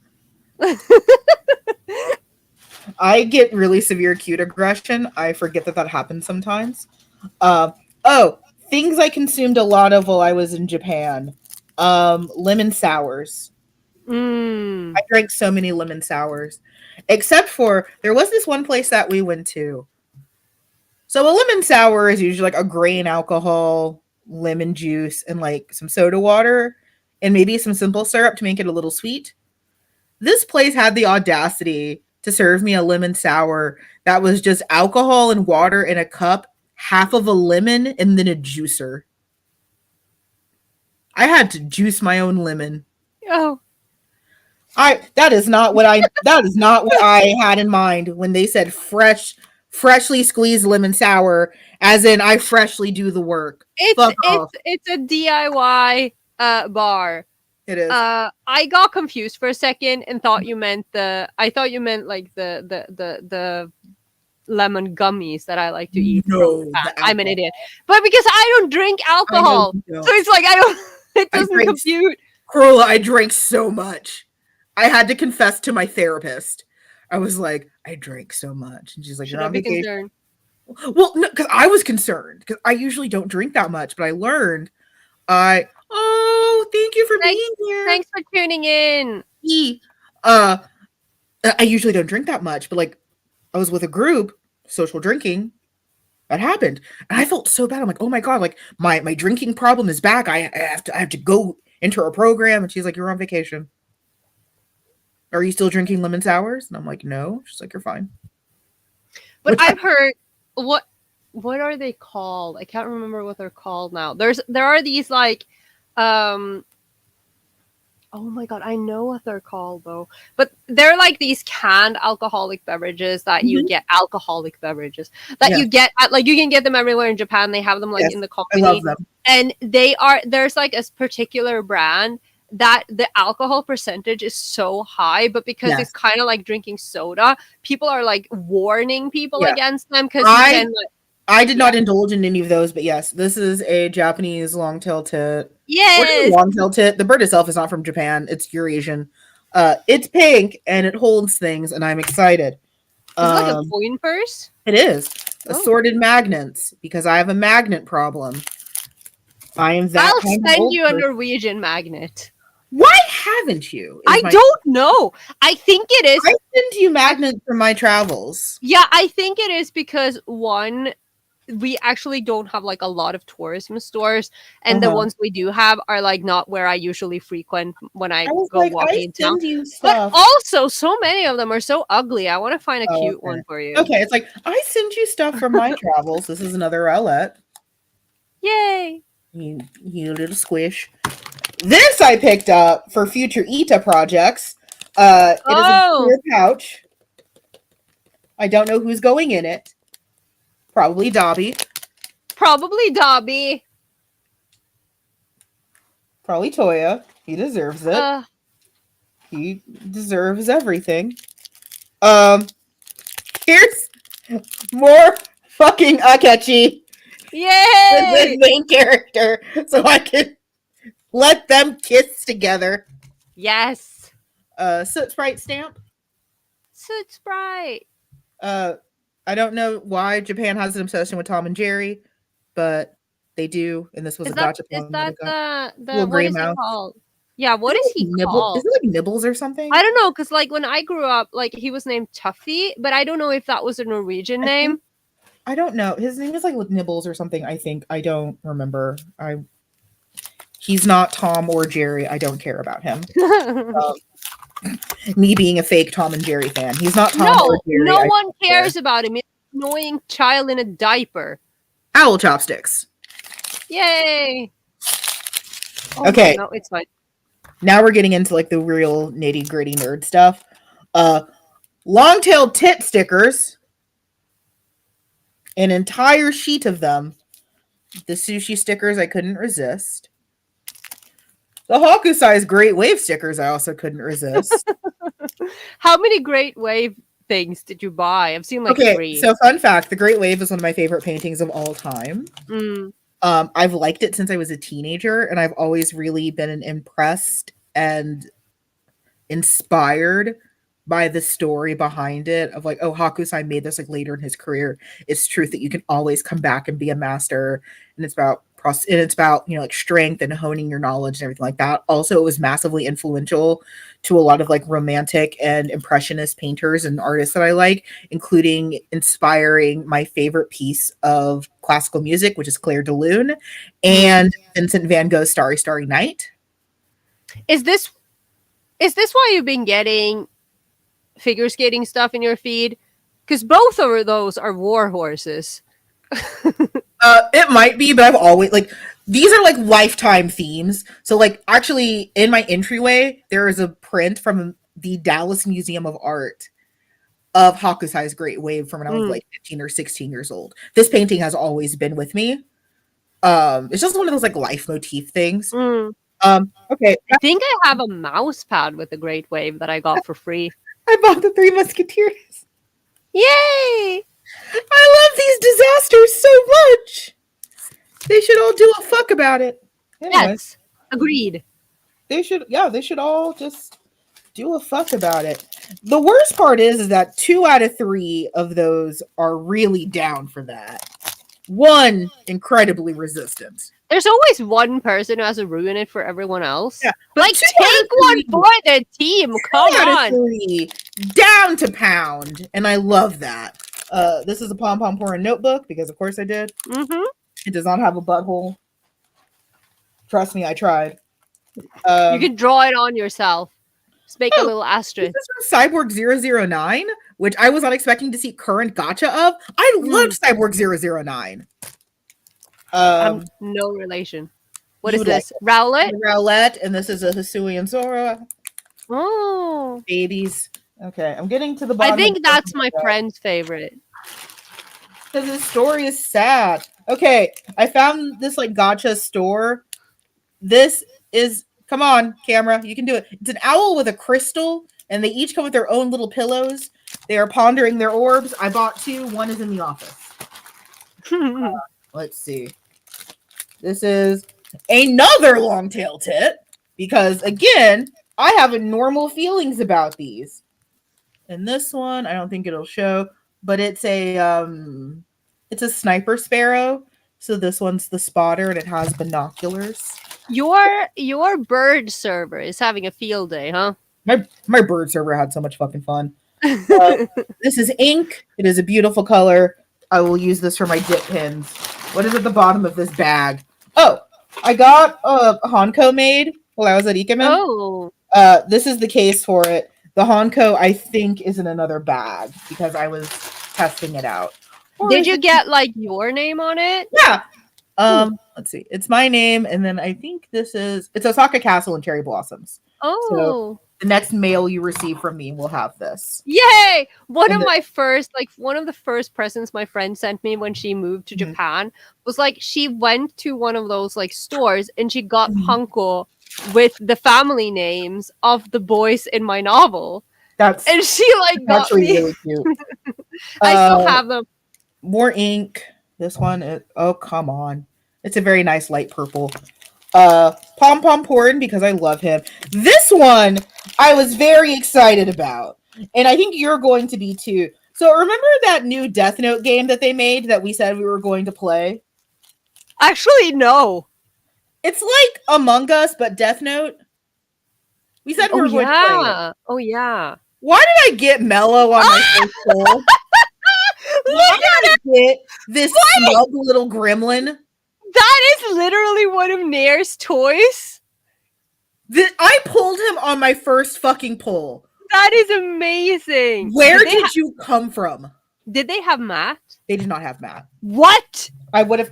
I get really severe cute aggression. I forget that happens sometimes. Things I consumed a lot of while I was in Japan. Lemon sours. Mm. I drank so many lemon sours. Except for, there was this one place that we went to. So a lemon sour is usually like a grain alcohol, lemon juice, and like some soda water, and maybe some simple syrup to make it a little sweet. This place had the audacity to serve me a lemon sour that was just alcohol and water in a cup, half of a lemon, and then a juicer. I had to juice my own lemon. Oh, That is not what I had in mind when they said freshly squeezed lemon sour, as in I freshly do the work. Fuck off. it's a DIY bar. It is. I got confused for a second and thought you meant like the lemon gummies that I like to eat. No, I'm an idiot. But because I don't drink alcohol. So it's like it doesn't compute. Corolla, I drank so much. I had to confess to my therapist. I was like, I drank so much. And she's like, Should you're I on be vacation. concerned? Well, no, because I was concerned. Because I usually don't drink that much, but I learned. Thank you for being here. Thanks for tuning in. I usually don't drink that much, but like I was with a group, social drinking. That happened. And I felt so bad. I'm like, oh my God, like my drinking problem is back. I have to go enter a program. And she's like, you're on vacation. Are you still drinking lemon sours? And I'm like, no. She's like, you're fine. But I've heard what are they called? I can't remember what they're called now. There are these like oh my God, I know what they're called though. But they're like these canned alcoholic beverages that you get you get at, like you can get them everywhere in Japan. They have them like in the company. I love them. And there's like a particular brand that the alcohol percentage is so high, but because it's kind of like drinking soda, people are like warning people against them because I did not indulge in any of those, but yes, this is a Japanese long-tail tit. Yes, long-tail tit. The bird itself is not from Japan; it's Eurasian. It's pink and it holds things, and I'm excited. Is it like a coin purse? It is assorted magnets because I have a magnet problem. I am that. I'll send you a Norwegian magnet. Why haven't you? I don't know. I think it is. I send you magnets for my travels. Yeah, I think it is because one, we actually don't have like a lot of tourism stores, and the ones we do have are like not where I usually frequent when I go walking in town. But also, so many of them are so ugly. I want to find a cute one for you. Okay, it's like I send you stuff from my travels. This is another Rowlett. Yay! You little squish. This I picked up for future ETA projects. It is a clear pouch. I don't know who's going in it. Probably Dobby. Probably Dobby. Probably Toya. He deserves it. He deserves everything. Here's more fucking Akechi. Yay! The main character, so I can let them kiss together. Yes. Soot Sprite stamp. Soot Sprite. I don't know why Japan has an obsession with Tom and Jerry, but they do, and this was a gotcha. Is that the little gray what is mouth? it called? Yeah, what is he called? Is it like Nibbles or something? I don't know, because like when I grew up, like he was named Tuffy, but I don't know if that was a Norwegian name. I don't know. His name is like with Nibbles or something, I think. I don't remember. He's not Tom or Jerry. I don't care about him. Me being a fake Tom and Jerry fan. He's not Tom or No, Jerry. no I one swear. cares about him. He's an annoying child in a diaper. Owl chopsticks. Yay! Oh, Okay. no, it's fine. Now we're getting into like the real nitty gritty nerd stuff. Long-tailed tit stickers. An entire sheet of them. The sushi stickers I couldn't resist. The Hakusai's Great Wave stickers I also couldn't resist. How many Great Wave things did you buy? I've seen like Okay, 3. so fun fact, the Great Wave is one of my favorite paintings of all time. Mm. I've liked it since I was a teenager, and I've always really been impressed and inspired by the story behind it of like, oh, Hakusai made this like later in his career. It's truth that you can always come back and be a master, and it's about like strength and honing your knowledge and everything like that. Also, it was massively influential to a lot of like romantic and impressionist painters and artists that I like, including inspiring my favorite piece of classical music, which is Claire de Lune, and Vincent van Gogh's Starry Starry Night. Is this why you've been getting figure skating stuff in your feed? Because both of those are war horses. It might be, but I've always like these are like lifetime themes. So like actually in my entryway, there is a print from the Dallas Museum of Art of Hakusai's Great Wave from when I was like 15 or 16 years old. This painting has always been with me. It's just one of those like life motif things. Okay. I think I have a mouse pad with a Great Wave that I got for free. I bought the Three Musketeers. Yay! I love these disasters so much. They should all do a fuck about it. Anyways, Yes, agreed. they should all just do a fuck about it. The worst part is that 2 out of 3 of those are really down for that. One incredibly resistant. There's always one person who has to ruin it for everyone else. Yeah, Like, 2 out of take one 3 for the team. Come 2 out of on. 3 down to pound, and I love that. This is a Pom Pom Porn notebook because of course I did. Mm-hmm. It does not have a butthole. Trust me, I tried. You can draw it on yourself. Just make a little asterisk. This is from Cyborg 009, which I was not expecting to see current gacha of. I loved Cyborg 009. No relation. What you is would this? Rowlet? Rowlet, and this is a Hisui and Sora. Oh. Babies. Okay, I'm getting to the bottom. I think that's my friend's favorite. Because his story is sad. Okay, I found this like gacha store. This is, come on, camera, you can do it. It's an owl with a crystal, and they each come with their own little pillows. They are pondering their orbs. I bought 2. One is in the office. Let's see. This is another long tail tit because again, I have normal feelings about these. And this one, I don't think it'll show, but it's a sniper sparrow. So this one's the spotter, and it has binoculars. Your bird server is having a field day, huh? My bird server had so much fucking fun. This is ink. It is a beautiful color. I will use this for my dip pins. What is at the bottom of this bag? Oh, I got a Honko made while I was at Ikemen. Oh. This is the case for it. The Honko, I think, is in another bag because I was testing it out. Or Did you get like your name on it? Yeah. Let's see. It's my name, and then I think it's Osaka Castle and Cherry Blossoms. Oh. So the next mail you receive from me will have this. Yay! One And of the first presents my friend sent me when she moved to Japan was like she went to one of those like stores and she got Hanko with the family names of the boys in my novel. And she like got actually me. really cute. I still have them. More ink. This one is, oh come on. It's a very nice light purple. Pom Pom Porn because I love him. This one I was very excited about. And I think you're going to be too. So remember that new Death Note game that they made that we said we were going to play? Actually, no. It's like Among Us, but Death Note. We said we were going to play it. Oh yeah. Why did I get mellow on my first poll? Why did I get this smug little gremlin? That is literally one of Nair's toys. I pulled him on my first fucking pull. That is amazing. Where did you come from? Did they have Matt? They did not have Matt. What? I would have.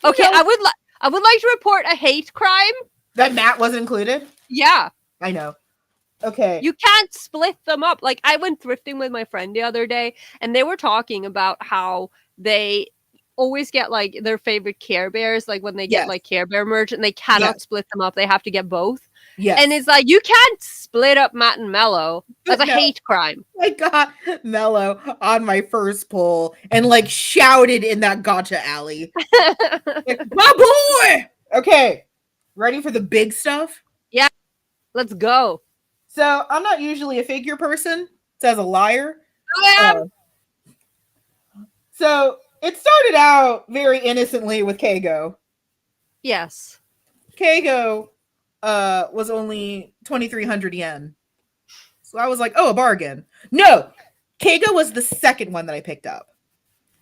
Okay, I would like to report a hate crime. That Matt was included? Yeah. I know. Okay. You can't split them up. Like, I went thrifting with my friend the other day, and they were talking about how they always get like their favorite Care Bears, like when they get like Care Bear merch, and they cannot split them up. They have to get both. Yeah. And it's like, you can't split up Matt and Mello. That's a hate crime. I got Mello on my first pull and like shouted in that gotcha alley. Like, my boy! Okay. Ready for the big stuff? Yeah. Let's go. So I'm not usually a figure person. Says a liar. So it started out very innocently with Kago. Yes. Kago was only 2,300 yen. So I was like, oh, a bargain. No, Kago was the second one that I picked up.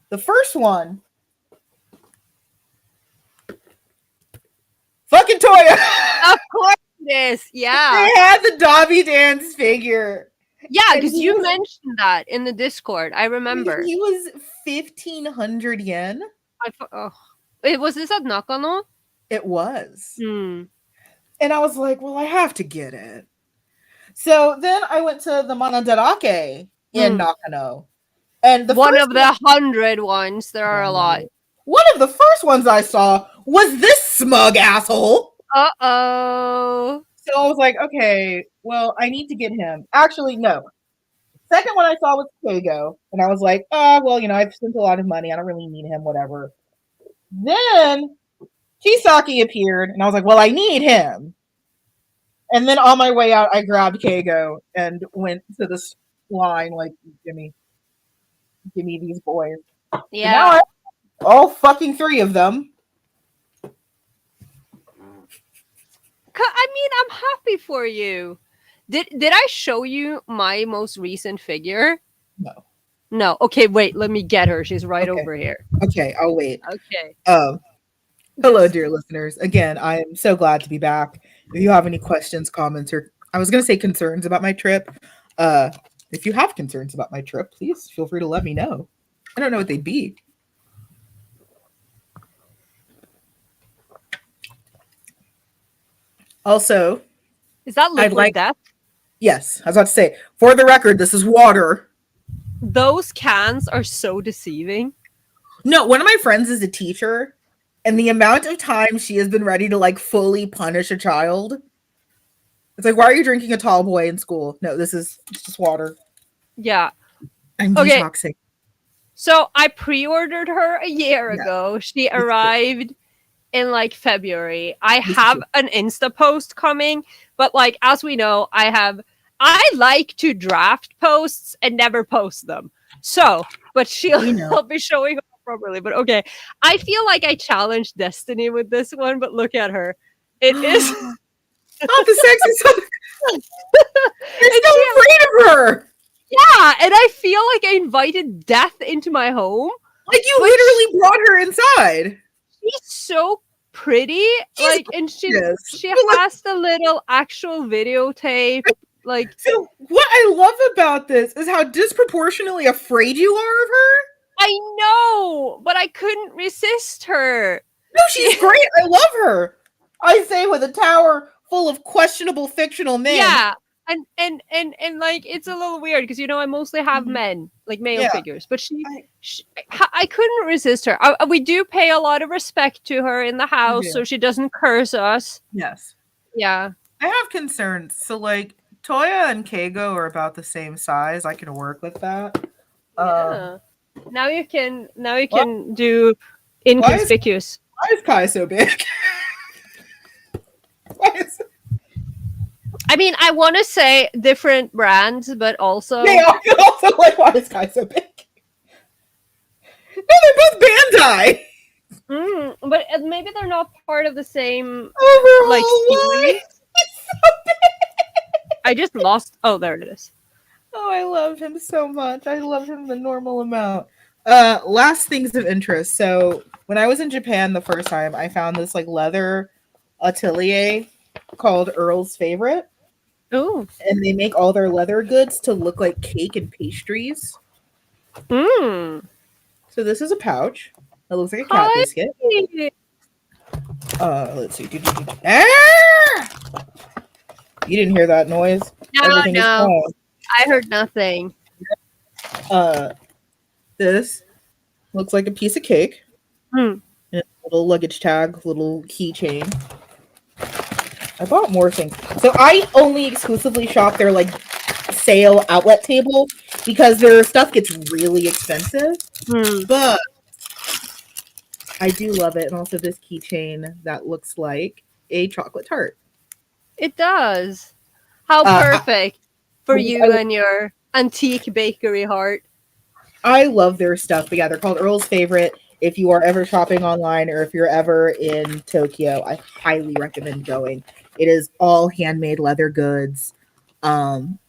The first one, fucking Toya. Of course it is. Yeah. They had the Dobby Dance figure. Yeah, because you mentioned that in the Discord. I remember. He was 1,500 yen. Was this at Nakano? It was. Mm. And I was like, well, I have to get it. So then I went to the Manadarake in Nakano. And one of the 100 ones. There are a lot. One of the first ones I saw was this smug asshole. Uh-oh. So I was like, okay, well, I need to get him. Actually, no. Second one I saw was Kago. And I was like, well, you know, I've spent a lot of money. I don't really need him, whatever. Then Chisaki appeared. And I was like, well, I need him. And then on my way out, I grabbed Kago and went to this line like, give me these boys. Yeah. Now I have all fucking three of them. I mean, I'm happy for you. Did I show you my most recent figure? No. Okay, wait. Let me get her. She's right over here. Okay, I'll wait. Okay. Hello, dear listeners. Again, I am so glad to be back. If you have any questions, comments, or I was going to say concerns about my trip, if you have concerns about my trip, please feel free to let me know. I don't know what they'd be. Also, is that liquid death? Yes, I was about to say, for the record, this is water. Those cans are so deceiving. No, one of my friends is a teacher, and the amount of time she has been ready to like fully punish a child. It's like, why are you drinking a tall boy in school? No, it's just water. Yeah. I'm detoxing. So I pre-ordered her a year ago. She arrived in like February. I have an Insta post coming, but like, as we know, I like to draft posts and never post them. So, but she'll be showing up properly. But okay, I feel like I challenged Destiny with this one, but look at her. It is the sexy son. I'm so afraid of her. Yeah, and I feel like I invited death into my home. Like you literally brought her inside. She's so pretty. And she has the little actual videotape. Like, so what I love about this is how disproportionately afraid you are of her. I know, but I couldn't resist her. No, she's great. I love her. I say with a tower full of questionable fictional men. Yeah. And like, it's a little weird because, you know, I mostly have men, like male figures, but I couldn't resist her. We do pay a lot of respect to her in the house, so she doesn't curse us. Yes. Yeah. I have concerns. So like Toya and Kago are about the same size. I can work with that. Yeah. Now you can do inconspicuous. Why is Kai so big? I mean, I want to say different brands, but also... Yeah, I also like, why is Kai so big? No, they're both Bandai! But maybe they're not part of the same... Overall, like, why? It's so big! I just lost... Oh, there it is. Oh, I love him so much. I love him the normal amount. Last things of interest. So, when I was in Japan the first time, I found this, like, leather atelier called Earl's Favorite, Ooh. and they make all their leather goods to look like cake and pastries. Mmm. So this is a pouch that looks like a cat Hi. biscuit. Let's see. Ah! You didn't hear that noise? Everything is No. calm. I heard nothing. This looks like a piece of cake. Hmm. And a little luggage tag, little keychain. I bought more things. So I only exclusively shop their like sale outlet table because their stuff gets really expensive. But I do love it. And also this keychain that looks like a chocolate tart. It does. How perfect for you and your antique bakery heart. I love their stuff. But yeah, they're called Earl's Favorite. If you are ever shopping online or if you're ever in Tokyo, I highly recommend going. It is all handmade leather goods. And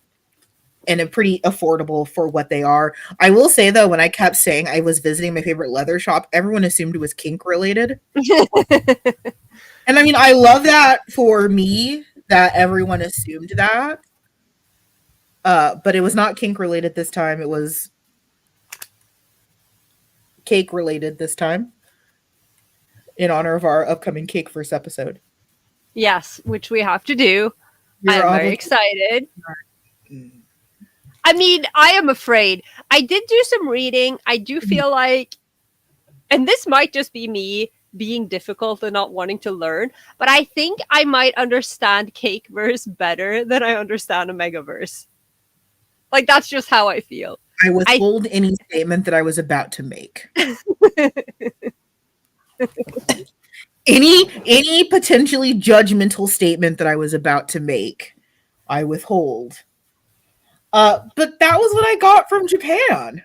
a pretty affordable for what they are. I will say though, when I kept saying I was visiting my favorite leather shop, everyone assumed it was kink related. And I mean, I love that for me that everyone assumed that. But it was not kink related this time. It was cake related this time in honor of our upcoming Cake First episode. Yes, which we have to do. I'm very excited. I mean, I am afraid. I did do some reading. I do feel like, and this might just be me being difficult and not wanting to learn, but I think I might understand Cakeverse better than I understand Omegaverse. Like, that's just how I feel. I withhold any statement that I was about to make. Any potentially judgmental statement that I was about to make, I withhold. But that was what I got from Japan.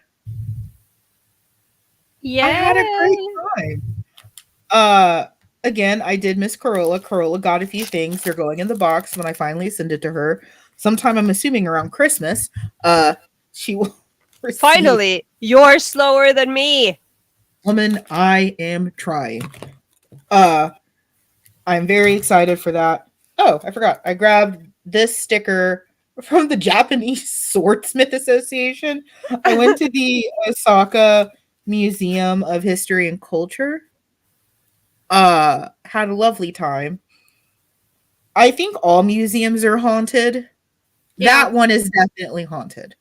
Yeah. I had a great time. Again, I did miss Corolla. Corolla got a few things. They're going in the box when I finally send it to her. Sometime I'm assuming around Christmas. She will receive. Finally, you're slower than me. Woman, I am trying. I'm very excited for that. Oh, I forgot. I grabbed this sticker from the Japanese Swordsmith Association. I went to the Osaka Museum of History and Culture. Had a lovely time. I think all museums are haunted. Yeah. That one is definitely haunted.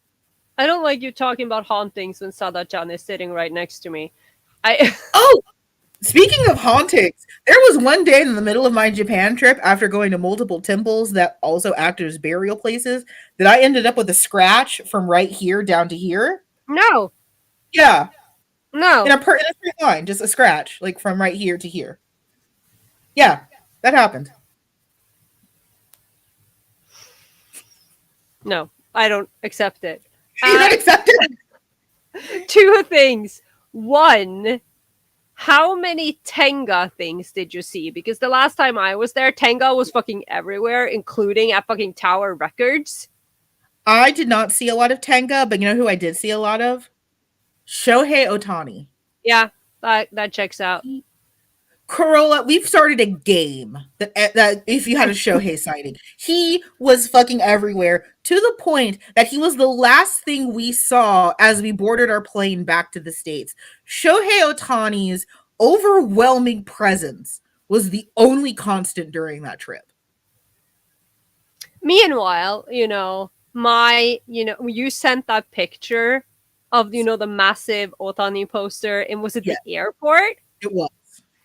I don't like you talking about hauntings when Sada-chan is sitting right next to me. Oh, speaking of hauntings, there was one day in the middle of my Japan trip, after going to multiple temples that also acted as burial places, that I ended up with a scratch from right here down to here. No. Yeah. No. In a straight line, just a scratch, like from right here to here. Yeah, that happened. No, I don't accept it. You don't accept it? Two things. One, how many Tenga things did you see? Because the last time I was there, Tenga was fucking everywhere, including at fucking Tower Records. I did not see a lot of Tenga, but you know who I did see a lot of? Shohei Ohtani. Yeah, that checks out. Corolla, we've started a game that if you had a Shohei sighting, he was fucking everywhere to the point that he was the last thing we saw as we boarded our plane back to the States. Shohei Ohtani's overwhelming presence was the only constant during that trip. Meanwhile, you sent that picture of, the massive Ohtani poster, and was it the airport? It was.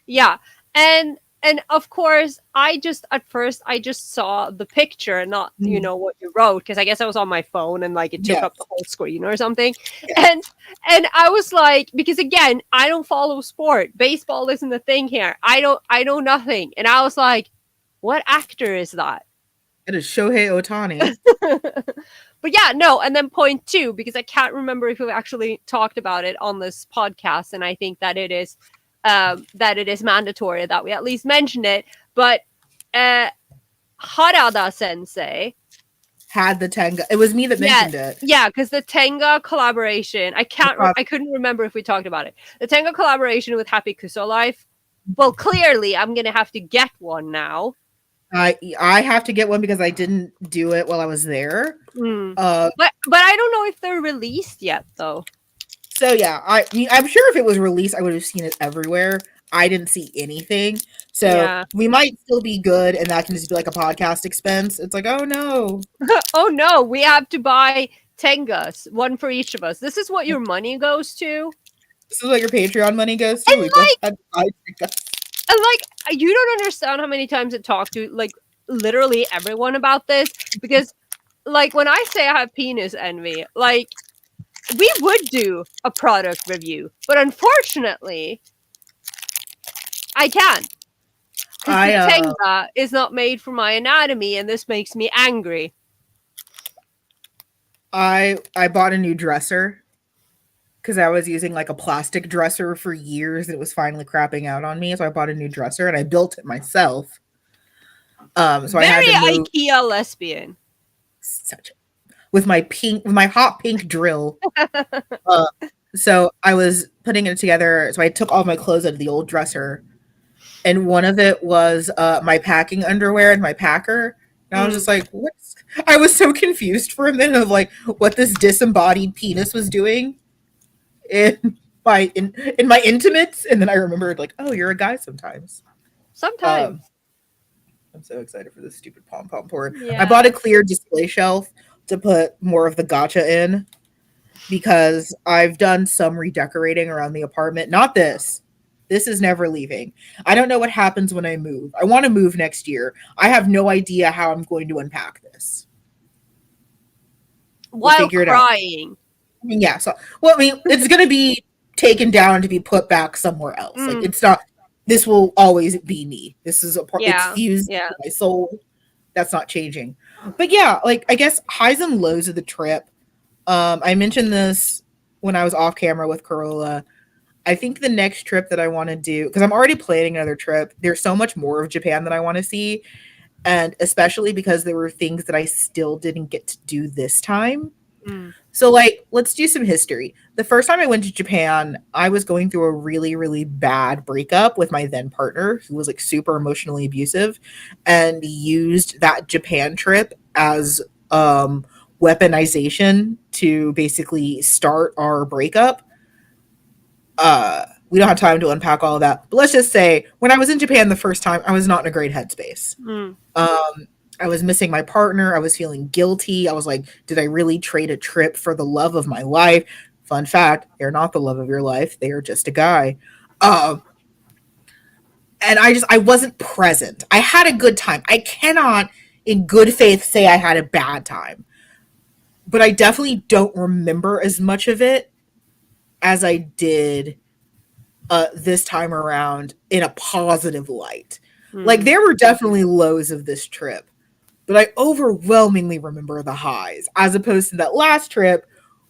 Yeah. And of course, at first I just saw the picture, not, what you wrote, because I guess I was on my phone and like it took up the whole screen or something. Yeah. And I was like, because again, I don't follow sport. Baseball isn't a thing here. I know nothing. And I was like, what actor is that? It is Shohei Ohtani. But yeah, no. And then point two, because I can't remember if we actually talked about it on this podcast, and I think that it is mandatory that we at least mention it. But Harada Sensei had the Tenga. It was me that mentioned it. Yeah, because the Tenga collaboration, I couldn't remember if we talked about it. The Tenga collaboration with Happy Kuso Life. Well, clearly I'm gonna have to get one now. I have to get one because I didn't do it while I was there. Mm. Uh, But I don't know if they're released yet though. so yeah, I'm sure if it was released, I would have seen it everywhere. I didn't see anything, so Yeah. we might still be good, and that can just be like a podcast expense. It's like, oh no, Oh no, we have to buy Tengas, one for each of us. This is what your money goes to. this is what your Patreon money goes to. And We both like, had and like, you don't understand how many times I talk to like literally everyone about this because, like, when I say I have penis envy, like, we would do a product review, but unfortunately, I can't because the I Tenga is not made for my anatomy, and this makes me angry. I bought a new dresser because I was using like a plastic dresser for years and it was finally crapping out on me. So I bought a new dresser and I built it myself. So I had Very to move IKEA lesbian. such with my hot pink drill. Uh, so I was putting it together. So I took all my clothes out of the old dresser, and one of it was my packing underwear and my packer. And I was just like, what? I was so confused for a minute of like what this disembodied penis was doing in in my intimates, and then I remembered like, oh, you're a guy sometimes. Sometimes. I'm so excited for this stupid pom pom board. Yeah. I bought a clear display shelf to put more of the gotcha in because I've done some redecorating around the apartment. Not this. This is never leaving. I don't know what happens when I move. I want to move next year. I have no idea how I'm going to unpack this. While figure it out. crying. I mean, yeah. So, well, I mean, it's going to be taken down to be put back somewhere else. Like, it's not. This will always be me. This is a part. Yeah, It's fused yeah. to my soul. That's not changing. But yeah, like I guess highs and lows of the trip. I mentioned this when I was off camera with Corolla. I think the next trip that I want to do, because I'm already planning another trip. There's so much more of Japan that I want to see, and especially because there were things that I still didn't get to do this time. So, like, let's do some history. The first time I went to Japan, I was going through a really, really bad breakup with my then partner, who was like super emotionally abusive, and used that Japan trip as weaponization to basically start our breakup. We don't have time to unpack all of that, but let's just say when I was in Japan the first time, I was not in a great headspace. I was missing my partner. I was feeling guilty. I was like, did I really trade a trip for the love of my life? Fun fact, they're not the love of your life. They are just a guy. And I wasn't present. I had a good time. I cannot in good faith say I had a bad time. But I definitely don't remember as much of it as I did this time around in a positive light. Like there were definitely lows of this trip, but I overwhelmingly remember the highs as opposed to that last trip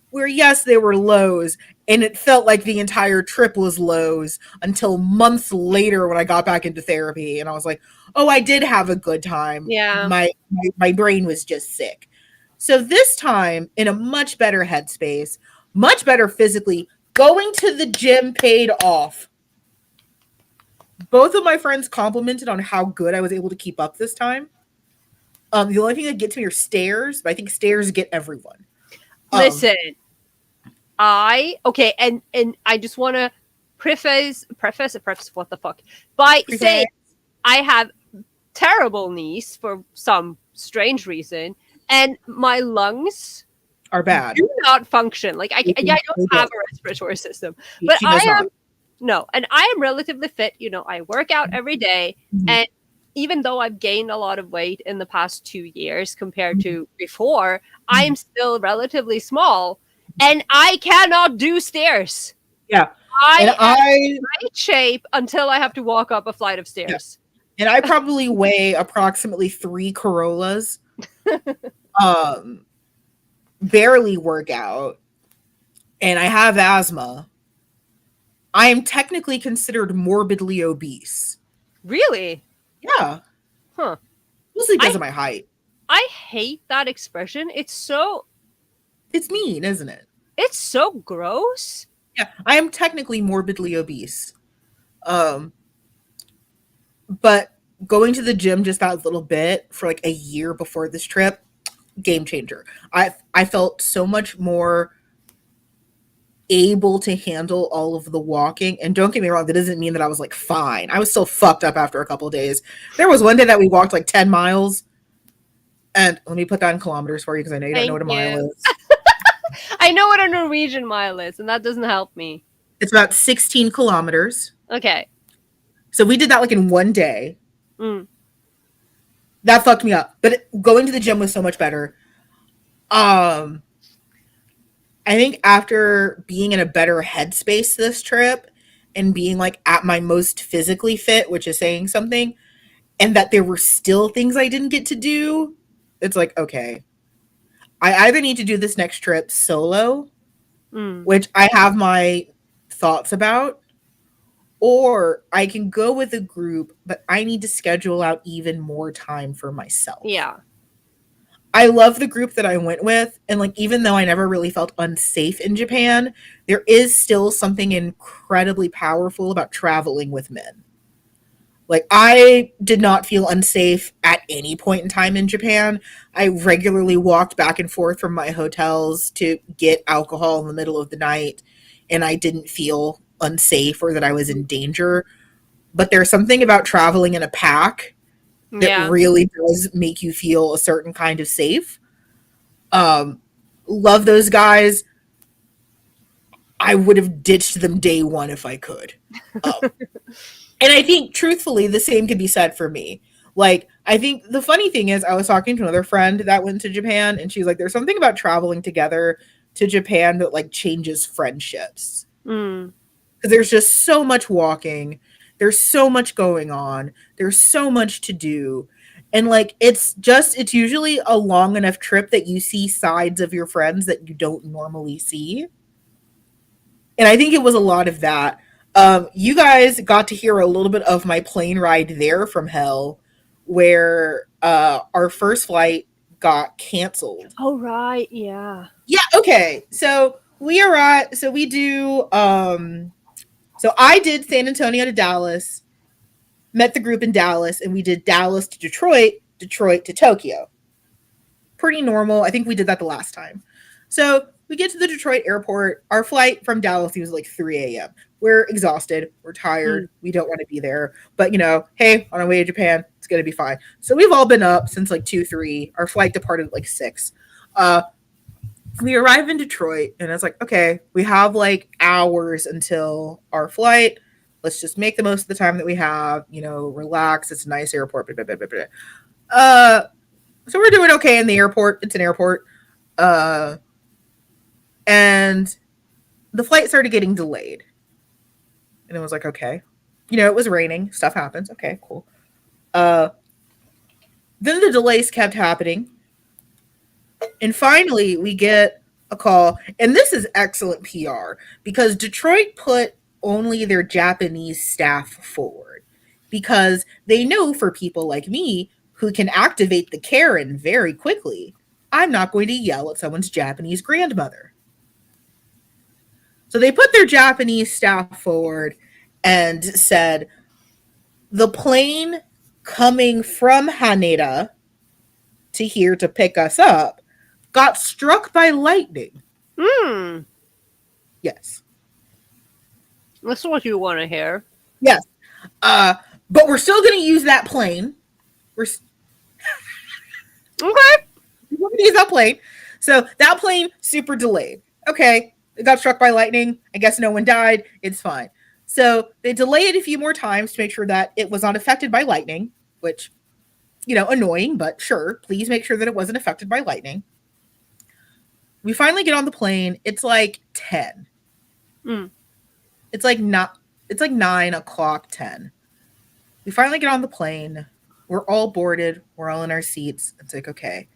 where yes, there were lows and it felt like the entire trip was lows until months later when I got back into therapy and I was like, oh, I did have a good time. Yeah. My brain was just sick. So this time in a much better headspace, much better physically, going to the gym paid off. Both of my friends complimented on how good I was able to keep up this time. The only thing that gets me are stairs, but I think stairs get everyone. Listen, okay, and I just want to preface what the fuck by saying I have terrible knees for some strange reason, and my lungs are bad. Do not function. Like I don't have a respiratory system, but I am relatively fit. You know, I work out every day, and even though I've gained a lot of weight in the past 2 years compared to before, I am still relatively small, and I cannot do stairs. Yeah, I am in great shape until I have to walk up a flight of stairs. Yeah. And I probably weigh approximately 3 Corollas. Barely work out, and I have asthma. I am technically considered morbidly obese. Really? Yeah. Huh. Mostly because of my height. I hate that expression. It's mean, isn't it? It's so gross. Yeah, I am technically morbidly obese. But going to the gym just that little bit for like a year before this trip, game changer. I felt so much more able to handle all of the walking. And don't get me wrong, that doesn't mean that I was like fine. I was still fucked up after a couple of days. There was one day that we walked like 10 miles. And let me put that in kilometers for you because I know you don't know what a mile is. I know what a Norwegian mile is, and that doesn't help me. It's about 16 kilometers. Okay. So we did that like in one day. Mm. That fucked me up. But going to the gym was so much better. I think after being in a better headspace this trip and being like at my most physically fit, which is saying something, and that there were still things I didn't get to do, it's like, okay, I either need to do this next trip solo, which I have my thoughts about, or I can go with a group, but I need to schedule out even more time for myself. Yeah. I love the group that I went with. And like, even though I never really felt unsafe in Japan, there is still something incredibly powerful about traveling with men. Like, I did not feel unsafe at any point in time in Japan. I regularly walked back and forth from my hotels to get alcohol in the middle of the night, and I didn't feel unsafe or that I was in danger. But there's something about traveling in a pack that really does make you feel a certain kind of safe. Love those guys. I would have ditched them day one if I could. And I think, truthfully, the same could be said for me. Like, I think the funny thing is, I was talking to another friend that went to Japan, and she's like, there's something about traveling together to Japan that, like, changes friendships. Because there's just so much walking. There's so much going on. There's so much to do. And, like, it's usually a long enough trip that you see sides of your friends that you don't normally see. And I think it was a lot of that. You guys got to hear a little bit of my plane ride there from hell, where our first flight got canceled. Oh, right. Yeah. Yeah. Okay. So we arrived. So we do. So I did San Antonio to Dallas, met the group in Dallas, and we did Dallas to Detroit, Detroit to Tokyo. Pretty normal. I think we did that the last time. So we get to the Detroit airport. Our flight from Dallas was like 3 a.m. We're exhausted. We're tired. We don't want to be there. But, you know, hey, on our way to Japan, it's going to be fine. So we've all been up since like 2, 3. Our flight departed at like 6. We arrive in Detroit, and it's like, okay, we have like hours until our flight. Let's just make the most of the time that we have. You know, relax. It's a nice airport. Blah, blah, blah, blah, blah. So we're doing okay in the airport. It's an airport. And the flight started getting delayed. And it was like, okay. You know, it was raining. Stuff happens. Okay, cool. Then the delays kept happening. And finally, we get a call. And this is excellent PR because Detroit put only their Japanese staff forward because they know for people like me who can activate the Karen very quickly, I'm not going to yell at someone's Japanese grandmother. So they put their Japanese staff forward and said, the plane coming from Haneda to here to pick us up got struck by lightning. Yes. That's what you want to hear. Yes. But we're still going to use that plane. Okay. We're going to use that plane. So that plane, super delayed. Okay. It got struck by lightning. I guess no one died. It's fine. So they delayed it a few more times to make sure that it was not affected by lightning, which, you know, annoying, but sure. Please make sure that it wasn't affected by lightning. We finally get on the plane. It's like 10. It's like 9 o'clock, 10. We finally get on the plane. We're all boarded. We're all in our seats. It's like, okay,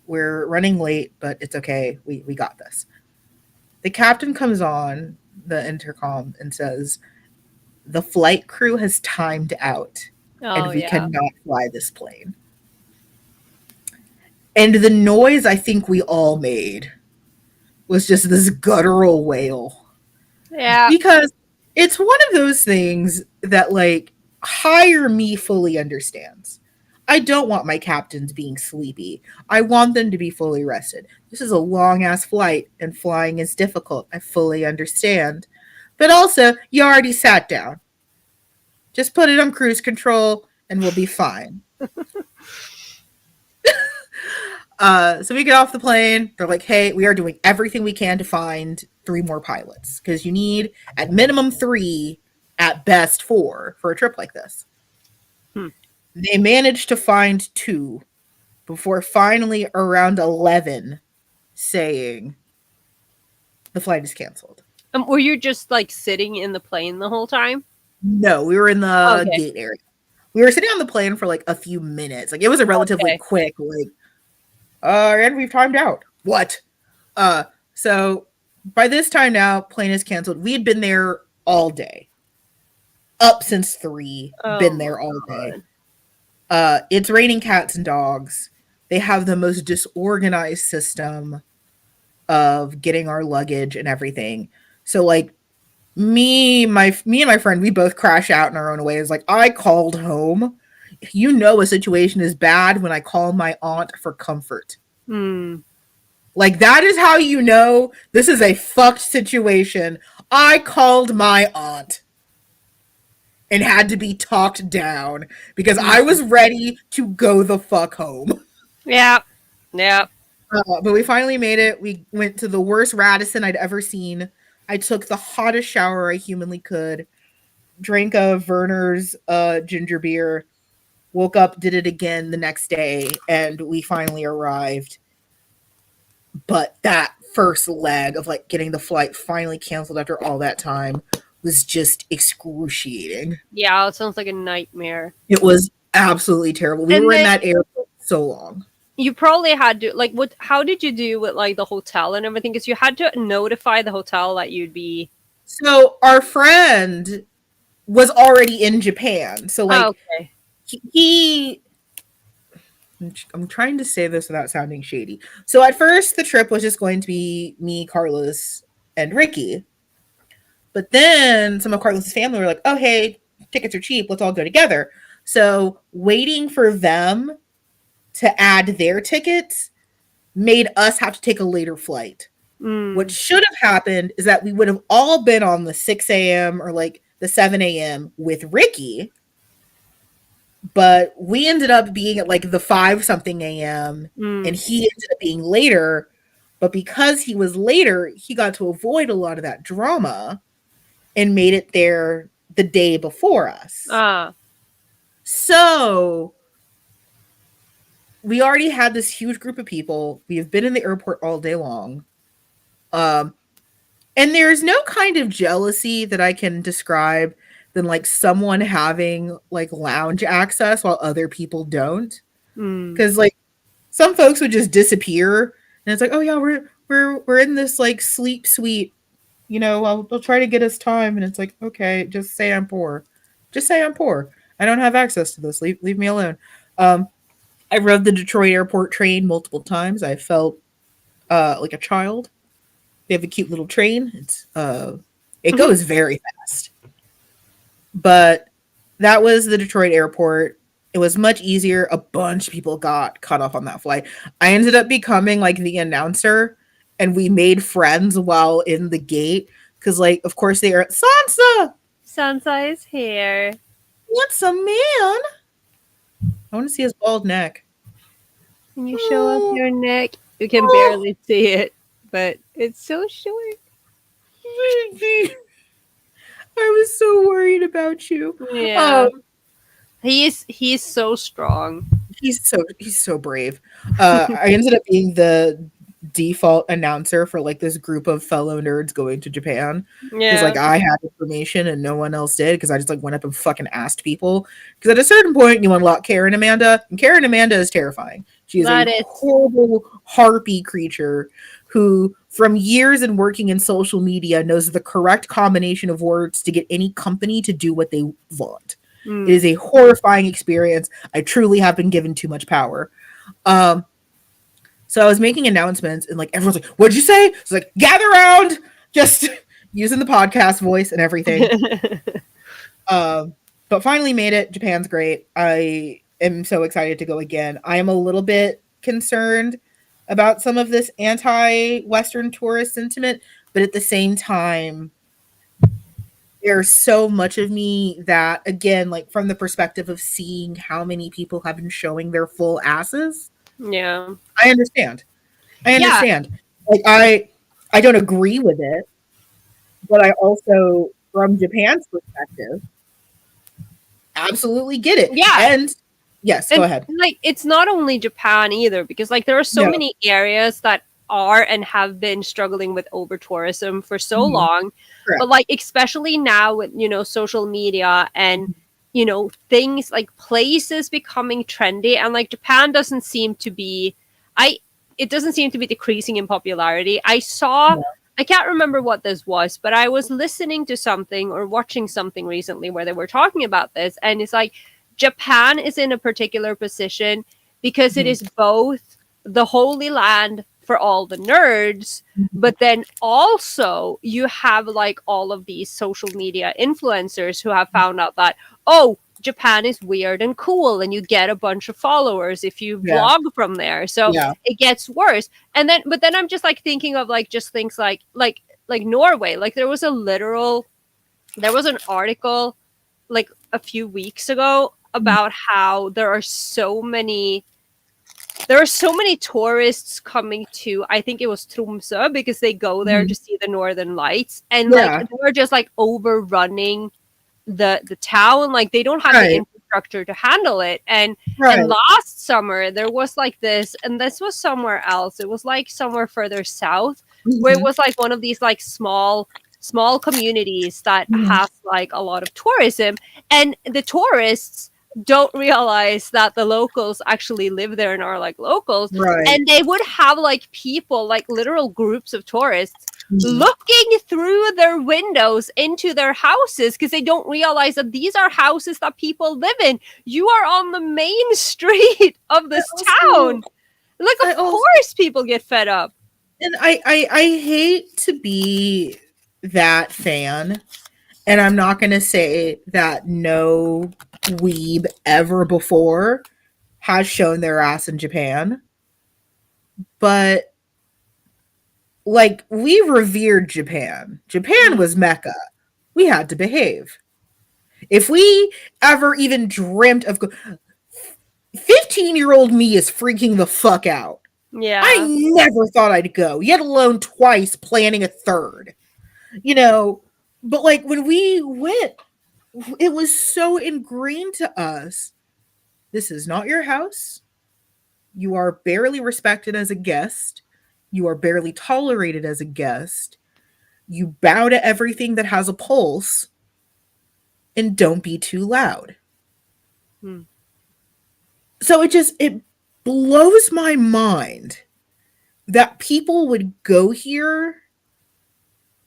we're running late, but it's okay. We got this. The captain comes on the intercom and says, the flight crew has timed out and we cannot fly this plane. And the noise I think we all made was just this guttural wail. Yeah. Because it's one of those things that, like, hire me fully understands. I don't want my captains being sleepy. I want them to be fully rested. This is a long ass flight and flying is difficult. I fully understand. But also, you already sat down. Just put it on cruise control and we'll be fine. So we get off the plane. They're like, hey, we are doing everything we can to find 3 more pilots because you need at minimum 3, at best 4 for a trip like this. They managed to find 2 before finally around 11 saying the flight is canceled. Were you just like sitting in the plane the whole time? No, we were in the gate area. We were sitting on the plane for like a few minutes. Like it was a relatively quick, like, and we've timed out. What? So by this time now, plane is canceled. We had been there all day. Up since 3, been there all day. It's raining cats and dogs. They have the most disorganized system of getting our luggage and everything. So like me and my friend, we both crash out in our own ways. Like I called home. You know a situation is bad when I call my aunt for comfort. Like that is how you know this is a fucked situation. I called my aunt and had to be talked down because I was ready to go the fuck home. Yeah. But we finally made it. We went to the worst Radisson I'd ever seen. I took the hottest shower I humanly could, drank a Werner's ginger beer, woke up, did it again the next day, and we finally arrived. But that first leg of like getting the flight finally canceled after all that time was just excruciating. Yeah, it sounds like a nightmare. It was absolutely terrible. We were in that airport so long. You probably had to like how did you do with like the hotel and everything? Because you had to notify the hotel that you'd be. So our friend was already in Japan. So like he I'm trying to say this without sounding shady. So at first the trip was just going to be me, Carlos, and Ricky. But then some of Carlos's family were like, oh hey, tickets are cheap, let's all go together. So waiting for them to add their tickets made us have to take a later flight. What should have happened is that we would have all been on the 6 a.m. or like the 7 a.m. with Ricky, but we ended up being at like the 5 something a.m. and he ended up being later. But because he was later, he got to avoid a lot of that drama and made it there the day before us. So we already had this huge group of people. We have been in the airport all day long. And there's no kind of jealousy that I can describe than like someone having like lounge access while other people don't. Because like some folks would just disappear and it's like, oh yeah, we're in this like sleep suite. You know, I'll try to get us time. And it's like, okay, just say I'm poor. Just say I'm poor. I don't have access to this. Leave me alone. I rode the Detroit airport train multiple times. I felt like a child. They have a cute little train. It goes very fast. But that was the Detroit airport. It was much easier. A bunch of people got cut off on that flight. I ended up becoming like the announcer, and we made friends while in the gate. Because, like, of course, they are Sansa! Sansa is here. What's a man? I want to see his bald neck. Can you show us your neck? You can barely see it, but it's so short. I was so worried about you. Yeah. He's so strong. He's so brave. I ended up being the default announcer for like this group of fellow nerds going to Japan. Because like I had information and no one else did, because I just like went up and fucking asked people. Because at a certain point you unlock Karen Amanda, and Karen Amanda is terrifying. She is a horrible harpy creature who, from years and working in social media, knows the correct combination of words to get any company to do what they want. It is a horrifying experience. I truly have been given too much power. So I was making announcements and like everyone's like, what'd you say? It's like, gather around, just using the podcast voice and everything. But finally made it. Japan's great. I am so excited to go again. I am a little bit concerned about some of this anti-Western tourist sentiment, but at the same time, there's so much of me that, again, like from the perspective of seeing how many people have been showing their full asses, Yeah. I understand. I Yeah. understand. Like I don't agree with it, but I also, from Japan's perspective, absolutely get it. Yeah. And yes, go And ahead. like it's not only Japan either, because like there are so No. many areas that are and have been struggling with over tourism for so Mhm. long. Correct. But like especially now with social media and things like places becoming trendy, and like Japan doesn't seem to be I it doesn't seem to be decreasing in popularity. Yeah. I can't remember what this was, but I was listening to something or watching something recently where they were talking about this, and it's like Japan is in a particular position because it Mhm. is both the holy land for all the nerds, Mhm. but then also you have like all of these social media influencers who have found out that, oh, Japan is weird and cool, and you get a bunch of followers if you Yeah. vlog from there. So Yeah. it gets worse. And then, but then I'm just like thinking of like just things like Norway. Like there was an article like a few weeks ago about how there are so many tourists coming to, I think it was Tromsø, because they go there Mhm. to see the northern lights, and like Yeah. they're just like overrunning the town. Like they don't have the Right. infrastructure to handle it. And Right. last summer there was like this, and this was somewhere else, it was like somewhere further south, where it Mhm. was like one of these like small communities that Mhm. has like a lot of tourism, and the tourists don't realize that the locals actually live there and are like locals, Right. and they would have like people, like literal groups of tourists Mhm. looking through their windows into their houses because they don't realize that these are houses that people live in. You are on the main street of this town. Like, I of also, course, people get fed up. and I hate to be that fan, and I'm not gonna say that no weeb ever before has shown their ass in Japan, but like we revered Japan. Japan was Mecca. We had to behave. If we ever even dreamt of 15-year-old me is freaking the fuck out. Yeah. I never thought I'd go, yet alone twice planning a third. But like when we went, it was so ingrained to us. This is not your house. You are barely respected as a guest. You are barely tolerated as a guest. You bow to everything that has a pulse, and don't be too loud. Hmm. So it blows my mind that people would go here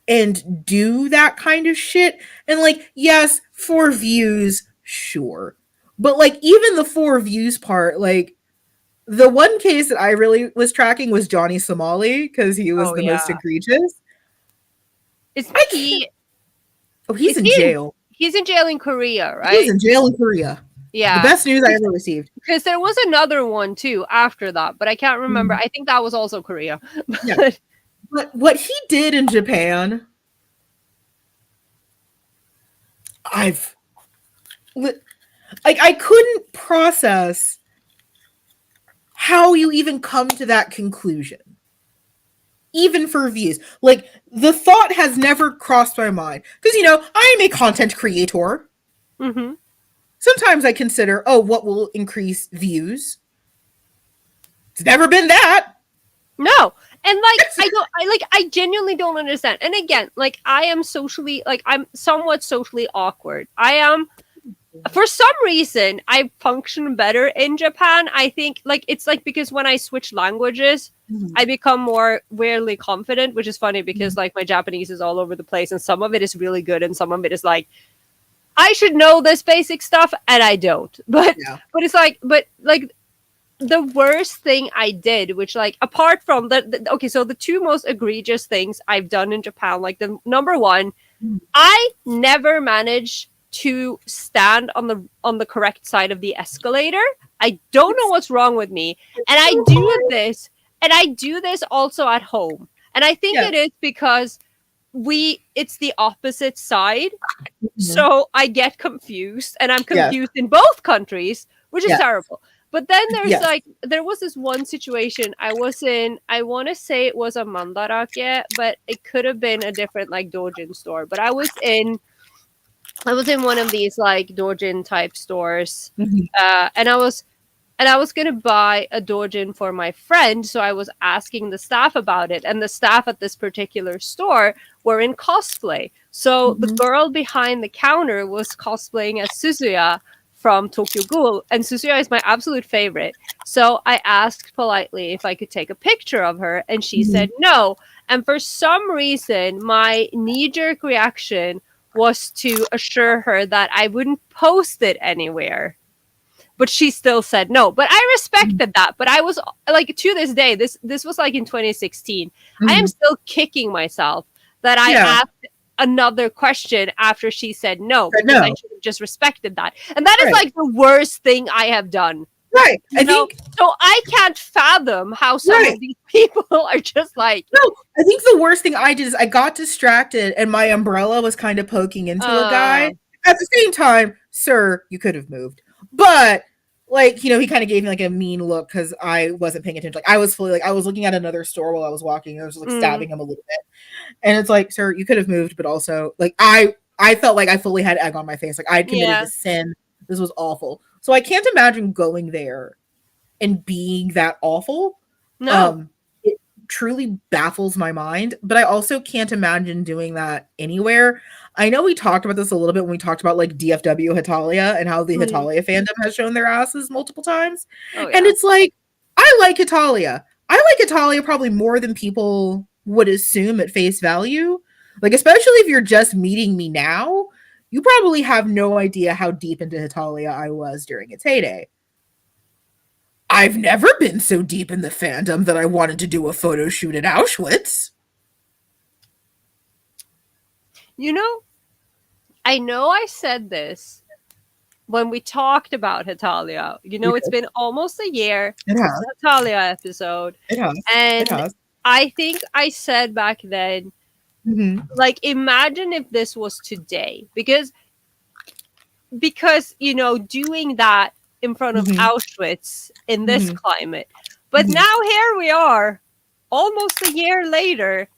and do that kind of shit. And like, yes, 4 views, sure. But like even the 4 views part, like the one case that I really was tracking was Johnny Somali because he was Oh, the most yeah. egregious. Isn't I can't. he? Oh, he's Is in he jail. He's in jail in Korea, He's right? in jail in Korea. The Yeah. best news I ever received. Because there was another one too after that, but I can't remember. I think that was also Korea. Yeah. But what he did in Japan, I've like I couldn't process how you even come to that conclusion. Even for views. Like the thought has never crossed my mind. Because I am a content creator. Mm-hmm. Sometimes I consider, oh, what will increase views? It's never been that. No. And like I genuinely don't understand. And again, like I'm somewhat socially awkward. I am, for some reason, I function better in Japan. I think like it's like because when I switch languages, I become more weirdly confident, which is funny because like my Japanese is all over the place and some of it is really good and some of it is like I should know this basic stuff and I don't. But it's like the worst thing I did, which like apart from okay, so the two most egregious things I've done in Japan, like the number one, I never managed to stand on the correct side of the escalator. I don't know what's wrong with me. And I do this, and I do this also at home. And I think it is because it's the opposite side. So I get confused, and I'm confused in both countries, which is terrible. But then there's there was this one situation I was in, I want to say it was a Mandarake, but it could have been a different like Dojin store. But I was in one of these like Dojin type stores, and I was gonna buy a Dojin for my friend, so I was asking the staff about it, and the staff at this particular store were in cosplay. So the girl behind the counter was cosplaying as Suzuya from Tokyo Ghoul, and Suzuya is my absolute favorite. So I asked politely if I could take a picture of her, and she said no. And for some reason, my knee-jerk reaction was to assure her that I wouldn't post it anywhere. But she still said no. But I respected that. But I was like, to this day, this was like in 2016. I am still kicking myself that I asked another question after she said no, because I should have just respected that. And that is like the worst thing I have done. Right. So I can't fathom how some of these people are just like. No, I think the worst thing I did is I got distracted and my umbrella was kind of poking into a guy. At the same time, sir, you could have moved. But like, you know, he kind of gave me like a mean look because I wasn't paying attention. Like I was fully like I was looking at another store while I was walking. I was like stabbing him a little bit. And it's like, sir, you could have moved, but also like I felt like I fully had egg on my face. Like I had committed a sin. This was awful. So I can't imagine going there and being that awful. No. It truly baffles my mind, but I also can't imagine doing that anywhere. I know we talked about this a little bit when we talked about like DFW Hitalia and how the Hitalia fandom has shown their asses multiple times. And it's like, I like Hitalia. I like Hitalia probably more than people would assume at face value. Like, especially if you're just meeting me now, you probably have no idea how deep into Hitalia I was during its heyday. I've never been so deep in the fandom that I wanted to do a photo shoot at Auschwitz. You know I said this when we talked about Hitalia. You know, it's been almost a year since the Hitalia episode. It has. And I think I said back then, like, imagine if this was today. Because, you know, doing that in front of Auschwitz in this climate. But now here we are, almost a year later.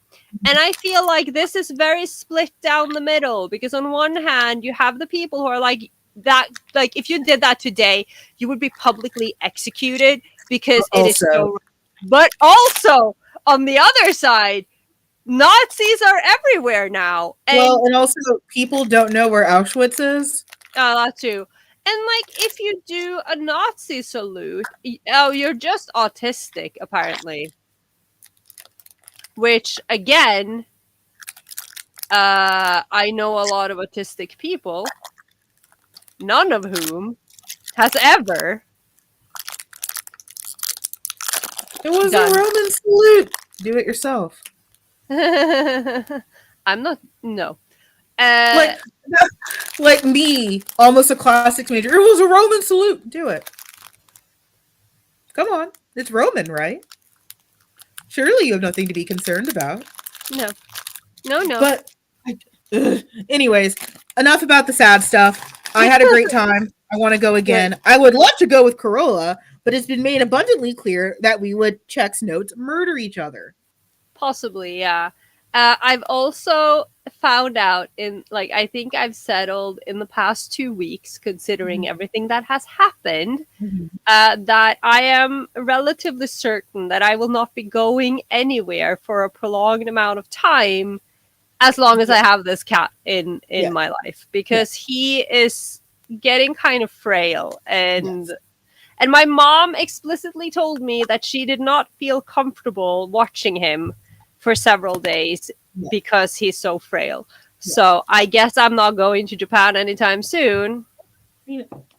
And I feel like this is very split down the middle, because on one hand, you have the people who are like that, like if you did that today, you would be publicly executed because it is so. But also on the other side, Nazis are everywhere now. And also people don't know where Auschwitz is. That too. And like if you do a Nazi salute, you're just autistic, apparently. Which, again, I know a lot of autistic people, none of whom has ever. It was a Roman salute. Do it yourself. I'm not. No. Like me, almost a classics major. It was a Roman salute. Do it. Come on. It's Roman, right? Surely you have nothing to be concerned about. No. But, anyways, enough about the sad stuff. I had a great time. I want to go again. I would love to go with Corolla, but it's been made abundantly clear that we would, checks notes, murder each other. Possibly, yeah. I've also found out I think I've settled in the past 2 weeks, considering everything that has happened, that I am relatively certain that I will not be going anywhere for a prolonged amount of time, as long as I have this cat in my life, because he is getting kind of frail, and my mom explicitly told me that she did not feel comfortable watching him for several days because he's so frail. So I guess I'm not going to Japan anytime soon.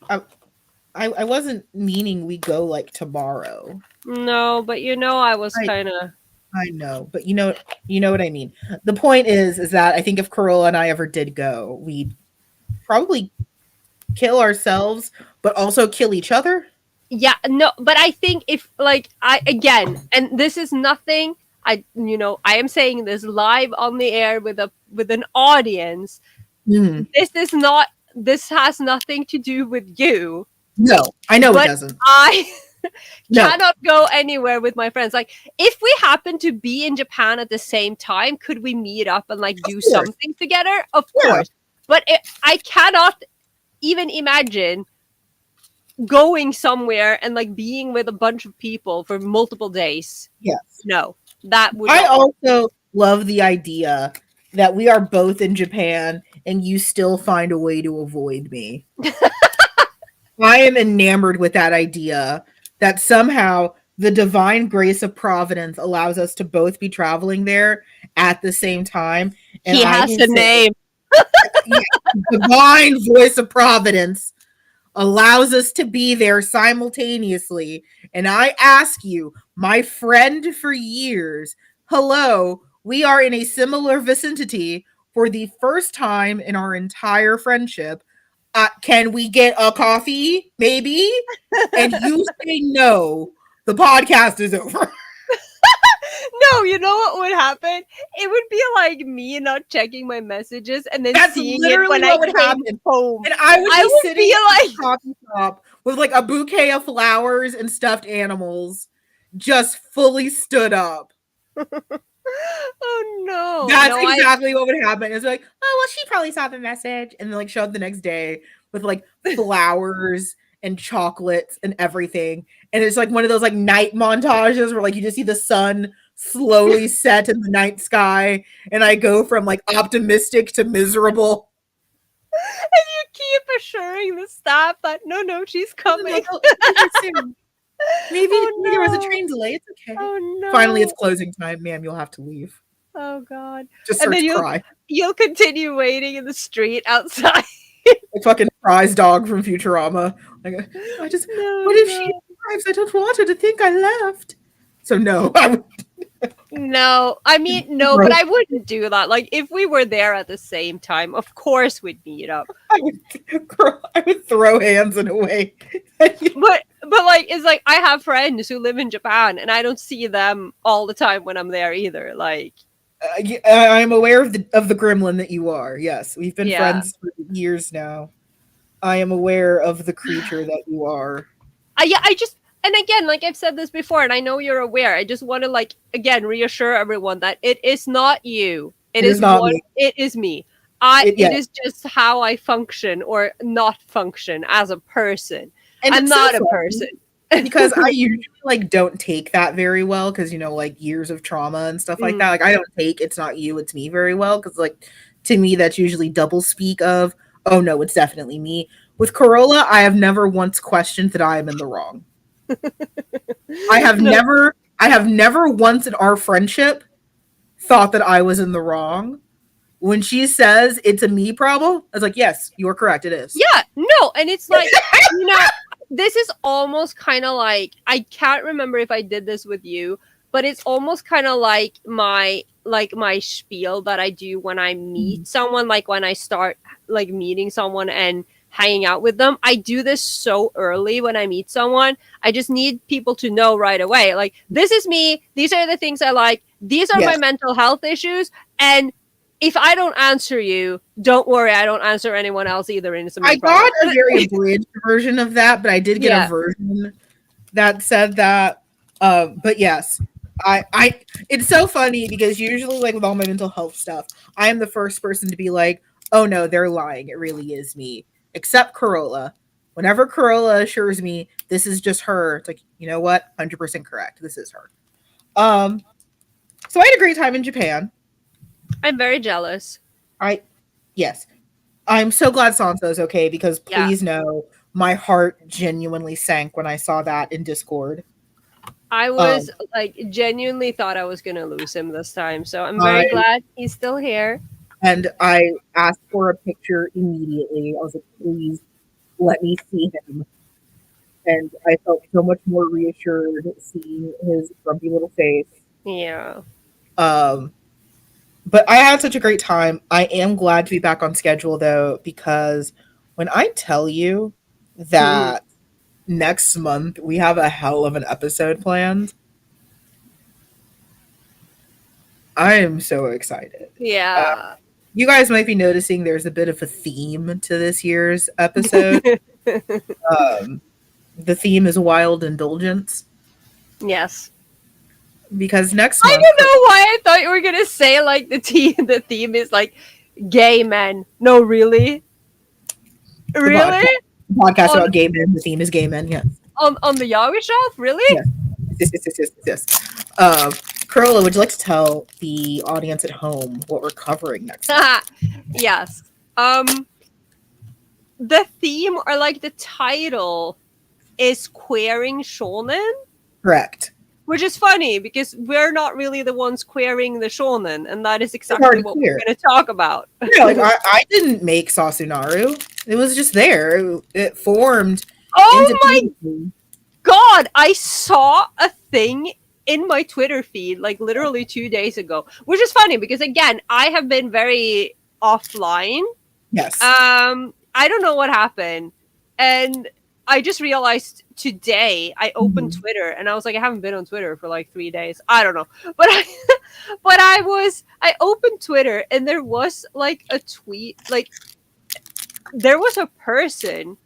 I wasn't meaning we go like tomorrow. No, but you know, I was kind of. I know, but you know what I mean. The point is that I think if Corolla and I ever did go, we'd probably kill ourselves, but also kill each other. Yeah, no, but I think if like I again, and this is nothing. I am saying this live on the air with an audience. Mm. This is not. This has nothing to do with you. No, I know it But doesn't. I No, cannot go anywhere with my friends. Like, if we happen to be in Japan at the same time, could we meet up and like do course. something together? Of Yeah. course. But I cannot even imagine going somewhere and like being with a bunch of people for multiple days. Yes. No, that would. I not- also love the idea that we are both in Japan and you still find a way to avoid me. I am enamored with that idea that somehow the divine grace of Providence allows us to both be traveling there at the same time. And He I has can a say, name. divine voice of Providence allows us to be there simultaneously. And I ask you, my friend for years, hello, we are in a similar vicinity for the first time in our entire friendship. Can we get a coffee? Maybe? And you say no. The podcast is over. No, you know what would happen? It would be like me not checking my messages and then That's seeing it literally when what I would came happen. home. And I would be I would sitting be in like- a coffee shop with like a bouquet of flowers and stuffed animals, just fully stood up. Oh no! That's No, exactly what would happen. It's like, oh well, she probably saw the message, and then like show up the next day with like flowers and chocolates and everything. And it's like one of those like night montages where like you just see the sun slowly set in the night sky, and I go from like optimistic to miserable. and you keep assuring the staff that no, she's coming. Like, oh, maybe Oh, there was a no. train delay. It's okay. Oh no! Finally, it's closing time, ma'am. You'll have to leave. Oh god! Just And then starts cry. You'll continue waiting in the street outside. Like fucking prize dog from Futurama. Like, I just, No, what if no. she arrives? I don't want her to think I left. So no, I would, No, I mean no, but I wouldn't do that. Like if we were there at the same time, of course we'd meet up. I would throw hands in a way. But like it's like I have friends who live in Japan and I don't see them all the time when I'm there either. Like I'm aware of the gremlin that you are. Yes, we've been Yeah. friends for years now. I am aware of the creature that you are. I just and again, like I've said this before, and I know you're aware. I just want to like again reassure everyone that it is not you. It is not me. It is me. It- yeah. It is just how I function or not function as a person. And I'm it's so not a funny person. because I usually like don't take that very well because you know like years of trauma and stuff like Mm. that. Like I don't take it's not you, it's me very well because like to me that's usually double speak of oh no, it's definitely me. With Corolla, I have never once questioned that I am in the wrong. I have never once in our friendship thought that I was in the wrong. When she says it's a me problem, I was like, yes, you are correct. It is. Yeah, no, and it's like you know, this is almost kind of like I can't remember if I did this with you, but it's almost kind of like my spiel that I do when I meet someone, like when I start like meeting someone and hanging out with them. I do this so early when I meet someone. I just need people to know right away. Like, this is me. These are the things I like. These are my Yes. mental health issues. And if I don't answer you, don't worry. I don't answer anyone else either. And it's a I me problem. got a very abridged version of that, but I did get Yeah. a version that said that. But yes, I it's so funny because usually like with all my mental health stuff, I am the first person to be like, oh no, they're lying. It really is me. Except Corolla. Whenever Corolla assures me this is just her, it's like, you know what? 100% correct. This is her. So I had a great time in Japan. I'm very jealous. Yes. I'm so glad Sansa's okay because Yeah. please know my heart genuinely sank when I saw that in Discord. I was like genuinely thought I was gonna lose him this time. So I'm very glad he's still here. And I asked for a picture immediately. I was like, please let me see him. And I felt so much more reassured seeing his grumpy little face. Yeah. But I had such a great time. I am glad to be back on schedule though, because when I tell you Mhm. that next month we have a hell of an episode planned, I am so excited. Yeah. You guys might be noticing there's a bit of a theme to this year's episode. Um, the theme is wild indulgence Yes. because next I month, don't know why I thought you were gonna say like the theme is like gay men. No, really? the Really? podcast On about gay men, the theme is gay men. Yes, on the Yaoi shelf? Really? yes, yes. Carola, would you like to tell the audience at home what we're covering next month? Yes. Um the theme or like the title is queering shonen, Correct. which is funny because we're not really the ones queering the shonen, and that is It's exactly already what we're clear. going to talk about. Yeah, like I didn't make Sasunaru. It was just there. It formed Oh my independently. god, I saw a thing in my Twitter feed like literally 2 days ago, which is funny because again, I have been very offline. Yes. I don't know what happened. And I just realized today I opened Twitter and I was like, I haven't been on Twitter for like 3 days. I don't know. But I opened Twitter and there was like a tweet, like there was a person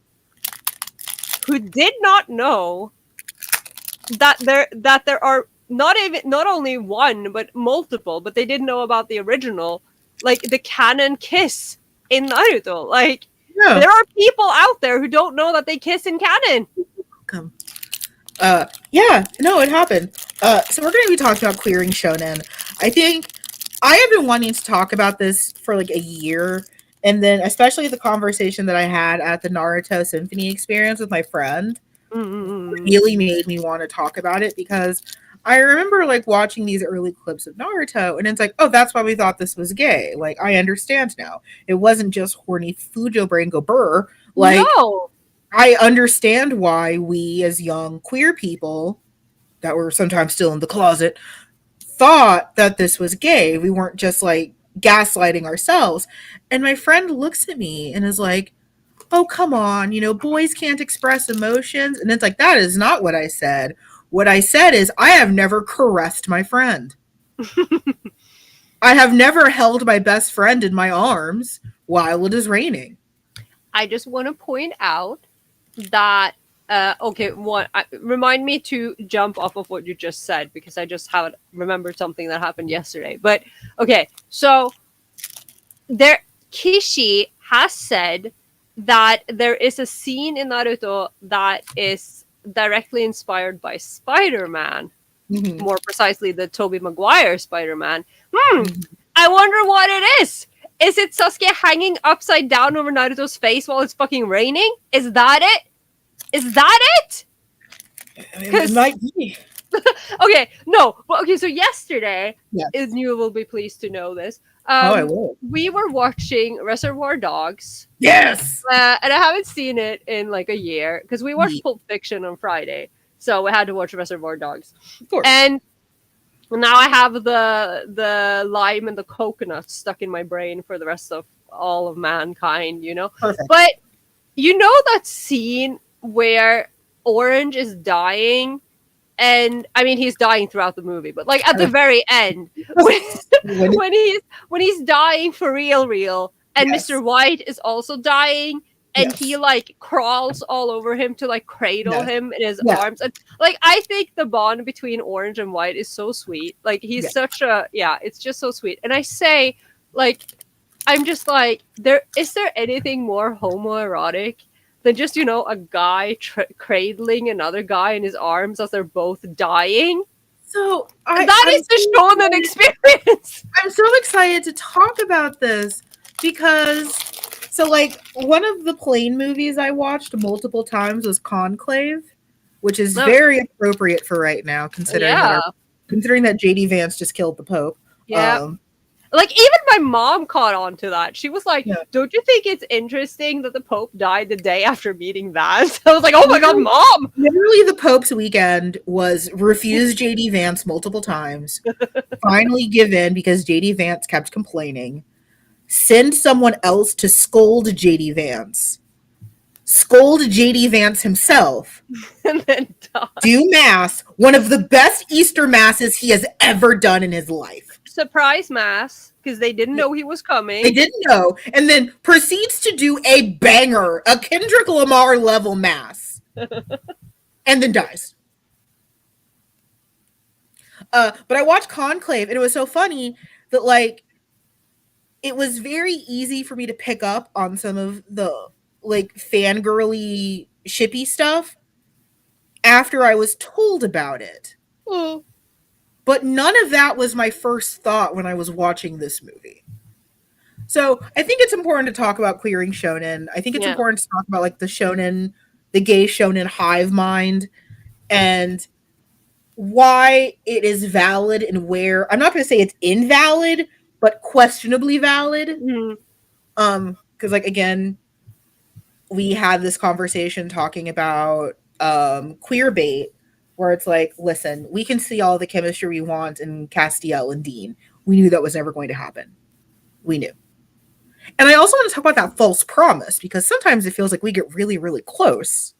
who did not know that there are not only one but multiple, but they didn't know about the original, like the canon kiss in Naruto. Like Yeah. there are people out there who don't know that they kiss in canon. Welcome. Yeah, no, it happened. So we're going to be talking about queering shonen. I think I have been wanting to talk about this for like a year, and then especially the conversation that I had at the Naruto Symphony experience with my friend really made me want to talk about it because I remember like watching these early clips of Naruto, and it's like, oh, that's why we thought this was gay. Like, I understand now. It wasn't just horny Fujo brain go burr. Like, No. I understand why we, as young queer people that were sometimes still in the closet, thought that this was gay. We weren't just like gaslighting ourselves. And my friend looks at me and is like, oh, come on, boys can't express emotions. And it's like, that is not what I said. What I said is, I have never caressed my friend. I have never held my best friend in my arms while it is raining. I just want to point out that okay, remind me to jump off of what you just said because I just have remembered something that happened yesterday. But okay, so there Kishi has said that there is a scene in Naruto that is directly inspired by Spider-Man, Mhm. more precisely the Tobey Maguire Spider-Man. Mhm. I wonder what it is. Is it Sasuke hanging upside down over Naruto's face while it's fucking raining? Is that it? Is that it? It might be. Okay, no. Well, okay, so yesterday, Yes. and you will be pleased to know this, I will. we were watching Reservoir Dogs, Yes. and I haven't seen it in like a year because we watched Yeah. Pulp Fiction on Friday, so we had to watch Reservoir Dogs. Of course. And now I have the lime and the coconut stuck in my brain for the rest of all of mankind, Perfect. But you know that scene where Orange is dying, and I mean he's dying throughout the movie, but like at the very end, when he's dying for real, and Yes. Mr. White is also dying, and Yes. he like crawls all over him to like cradle Yes. him in his Yeah. arms, and like I think the bond between Orange and White is so sweet. Like he's Yeah. such a it's just so sweet. And I say, like, I'm just like, is there anything more homoerotic than just a guy cradling another guy in his arms as they're both dying? So That is the shonen experience. I'm so excited to talk about this because, so like one of the plane movies I watched multiple times was Conclave, which is very appropriate for right now, considering that JD Vance just killed the Pope. Yeah. Like even my mom caught on to that. She was like, Yeah. don't you think it's interesting that the Pope died the day after meeting Vaz? I was like, oh my god, Mom! Literally, the Pope's weekend was refuse JD Vance multiple times, finally give in because JD Vance kept complaining, send someone else to scold JD Vance, scold JD Vance himself, And then die. do mass, one of the best Easter masses he has ever done in his life. Surprise mass, because they didn't know he was coming. They didn't know, and then proceeds to do a banger, a Kendrick Lamar level mass, and then dies. But I watched Conclave, and it was so funny that, like, it was very easy for me to pick up on some of the, like, fangirly, shippy stuff after I was told about it. Oh. But none of that was my first thought when I was watching this movie. So I think it's important to talk about queering shonen. I think it's important to talk about, like, the shonen, the gay shonen hive mind, and why it is valid and where I'm not going to say it's invalid, but questionably valid. Mm-hmm. Because, like, again, we had this conversation talking about queer bait, where it's like, listen, we can see all the chemistry we want in Castiel and Dean. We knew that was never going to happen. We knew. And I also want to talk about that false promise, because sometimes it feels like we get really, really close.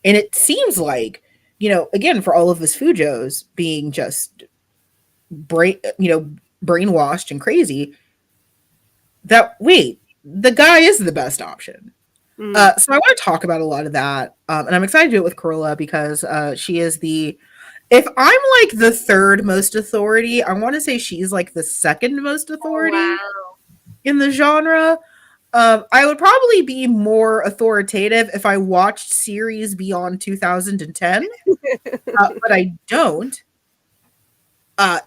And it seems like, you know, again, for all of us Fujos being just brainwashed and crazy, that, wait, the guy is the best option. So I want to talk about a lot of that. And I'm excited to do it with Corolla because she is if I'm like the third most authority, I want to say she's like the second most authority in the genre. I would probably be more authoritative if I watched series beyond 2010, but I don't.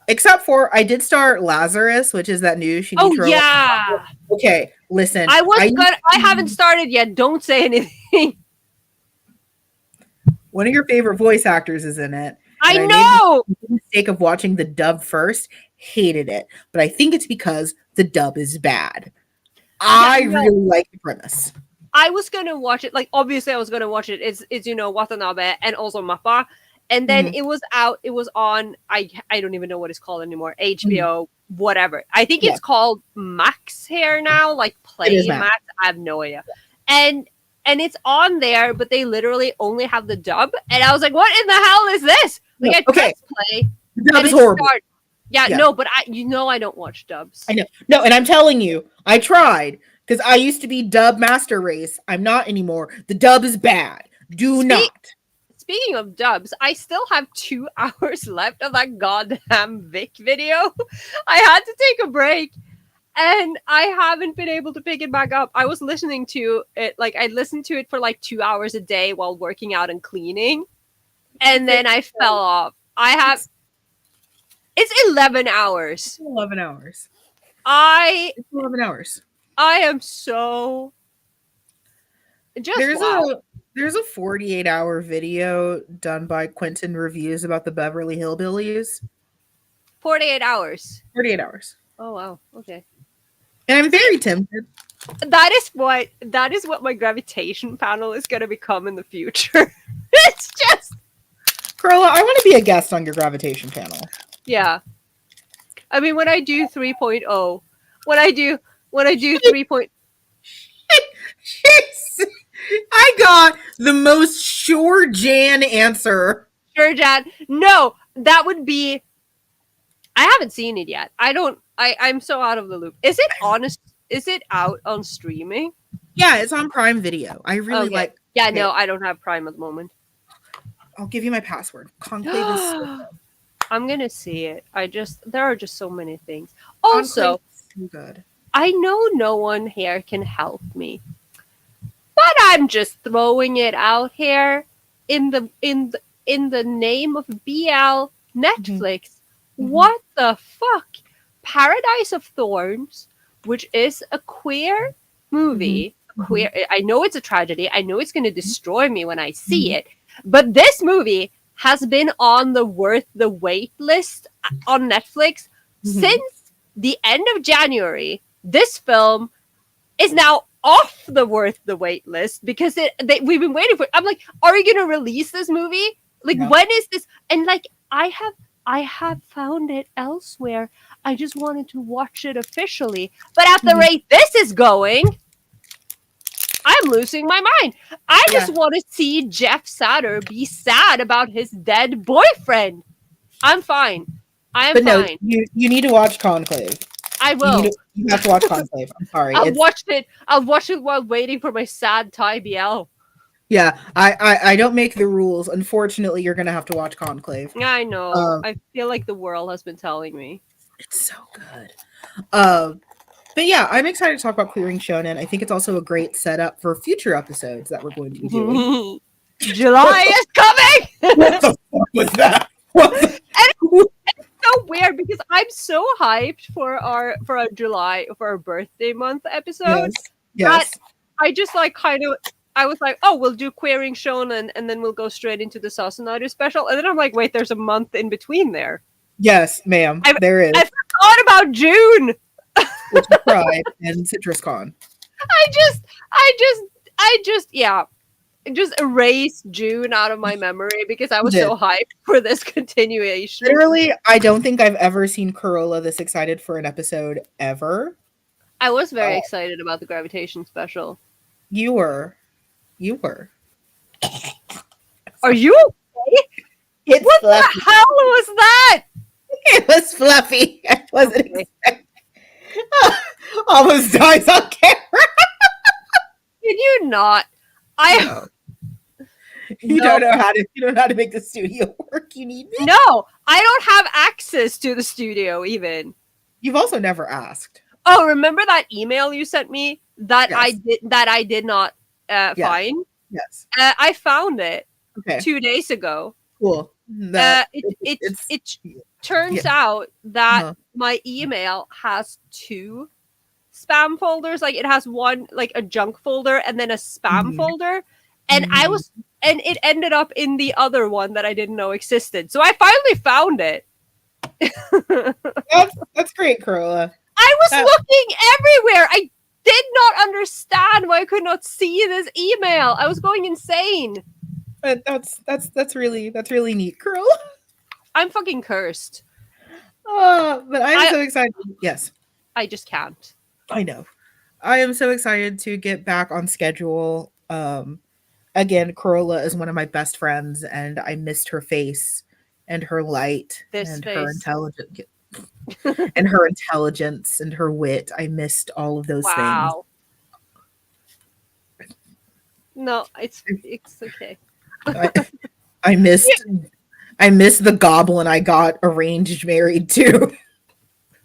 Except for I did start Lazarus, which is that new Shinichiro. Oh yeah. Okay, listen. I haven't started yet. Don't say anything. One of your favorite voice actors is in it. I know. Made the mistake of watching the dub first. Hated it, but I think it's because the dub is bad. I really like the premise. I was gonna watch it. Like, obviously, I was gonna watch it. It's Watanabe and also Mappa. And then it was out. It was on. I don't even know what it's called anymore. HBO, whatever. I think it's called Max here now, like Play Max. I have no idea. And it's on there, but they literally only have the dub. And I was like, "What in the hell is this?" Like, I pressed play. The dub is horrible. Yeah, no, but I don't watch dubs. I know. No, and I'm telling you, I tried because I used to be dub master race. I'm not anymore. The dub is bad. Do not. Speaking of dubs, I still have 2 hours left of that goddamn Vic video. I had to take a break, and I haven't been able to pick it back up. I was listening to it, like, I listened to it for like 2 hours a day while working out and cleaning, and then I fell off. It's 11 hours. 11 hours. It's 11 hours. I am so just There's a 48-hour video done by Quentin Reviews about the Beverly Hillbillies. 48 hours. 48 hours. Oh wow. Okay. And I'm very tempted. That is what my gravitation panel is going to become in the future. It's just Carla, I want to be a guest on your gravitation panel. Yeah. I mean, when I do 3.0, when I do 3. I got the most sure Jan answer. Sure, Jan. No, that would be. I haven't seen it yet. I'm so out of the loop. Is it out on streaming? Yeah, it's on Prime Video. I really like. Yeah, no, I don't have Prime at the moment. I'll give you my password. Conclave is so good. I'm gonna see it. There are just so many things. Also, so good. I know no one here can help me, but I'm just throwing it out here in the name of BL Netflix. Mm-hmm. What the fuck? Paradise of Thorns, which is a queer movie. Mm-hmm. I know it's a tragedy. I know it's going to destroy me when I see it. But this movie has been on the worth the wait list on Netflix since the end of January, this film is now off the worth the wait list because we've been waiting for it. I'm like, are you gonna release this movie? Like, Yeah. when is this? And like, I have found it elsewhere. I just wanted to watch it officially. But at the Mhm. rate this is going, I'm losing my mind. I Yeah. just want to see Jeff Satter be sad about his dead boyfriend. I'm fine. I'm But no, fine. you need to watch Conclave. I will. You have to watch Conclave. I'm sorry. I'll watch it. I'll watch it while waiting for my sad Thai BL. Yeah, I don't make the rules. Unfortunately, you're gonna have to watch Conclave. I know. Um, I feel like the world has been telling me. It's so good. But yeah, I'm excited to talk about Queering Shonen. I think it's also a great setup for future episodes that we're going to be doing. July is coming. What the fuck was that? What the- So weird because I'm so hyped for our July for our birthday month episode. Yes. I just like I was like, oh, we'll do Queering Shonen and then we'll go straight into the Sasunaru special. And then I'm like, wait, there's a month in between there. Yes, ma'am. There is. I forgot about June. Which is Pride and CitrusCon. I just erased June out of my memory because I was so hyped for this continuation. Literally, I don't think I've ever seen Corolla this excited for an episode ever. I was very excited about the Gravitation special. You were. Are you okay? It's What fluffy. the hell was that? It was fluffy. I wasn't expecting. Almost dies on camera. Did you not? No. You don't know how to make the studio work. You need me. No, I don't have access to the studio even. You've also never asked. Oh, remember that email you sent me that Yes. I did not find? Yes. I found it Okay. 2 days ago. Cool. It turns out that Uh-huh. my email has 2 spam folders. Like, it has one, like, a junk folder and then a spam Mhm. folder. And Mhm. it ended up in the other one that I didn't know existed. So I finally found it. That's great, Corolla. I was That- looking everywhere. I did not understand why I could not see this email. I was going insane. But that's really neat, Corolla. I'm fucking cursed. But I'm so excited. Yes. I just can't. I know. I am so excited to get back on schedule. Again, Corolla is one of my best friends, and I missed her face and her light This and face. her intelligence and her intelligence and her wit. I missed all of those Wow. No, it's okay. things. I missed the goblin I got arranged married to.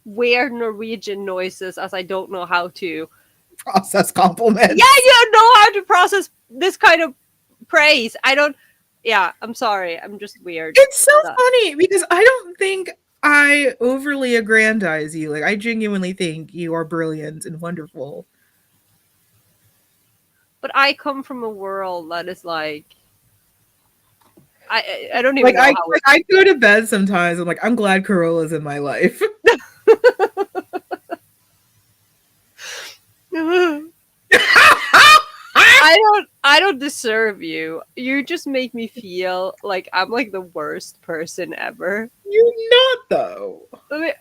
Weird Norwegian noises as I don't know how to. Process compliments. Yeah, you don't know how to process this kind of praise. I don't. Yeah, I'm sorry. I'm just weird. It's so funny because I don't think I overly aggrandize you. Like, I genuinely think you are brilliant and wonderful. But I come from a world that is like. I don't even Like, know how. I go to bed sometimes. I'm like, I'm glad Corolla's in my life. I don't deserve you. You just make me feel like I'm like the worst person ever. You're not, though.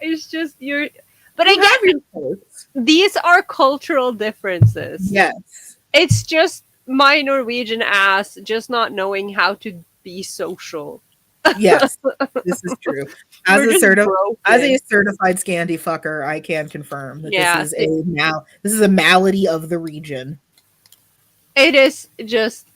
It's just you're. But You again, have your posts. these are cultural differences. Yes. It's just my Norwegian ass just not knowing how to be social. Yes. This is true. As We're a just broken. certified Scandi fucker, I can confirm that Yeah, this is a malady of the region. It is just.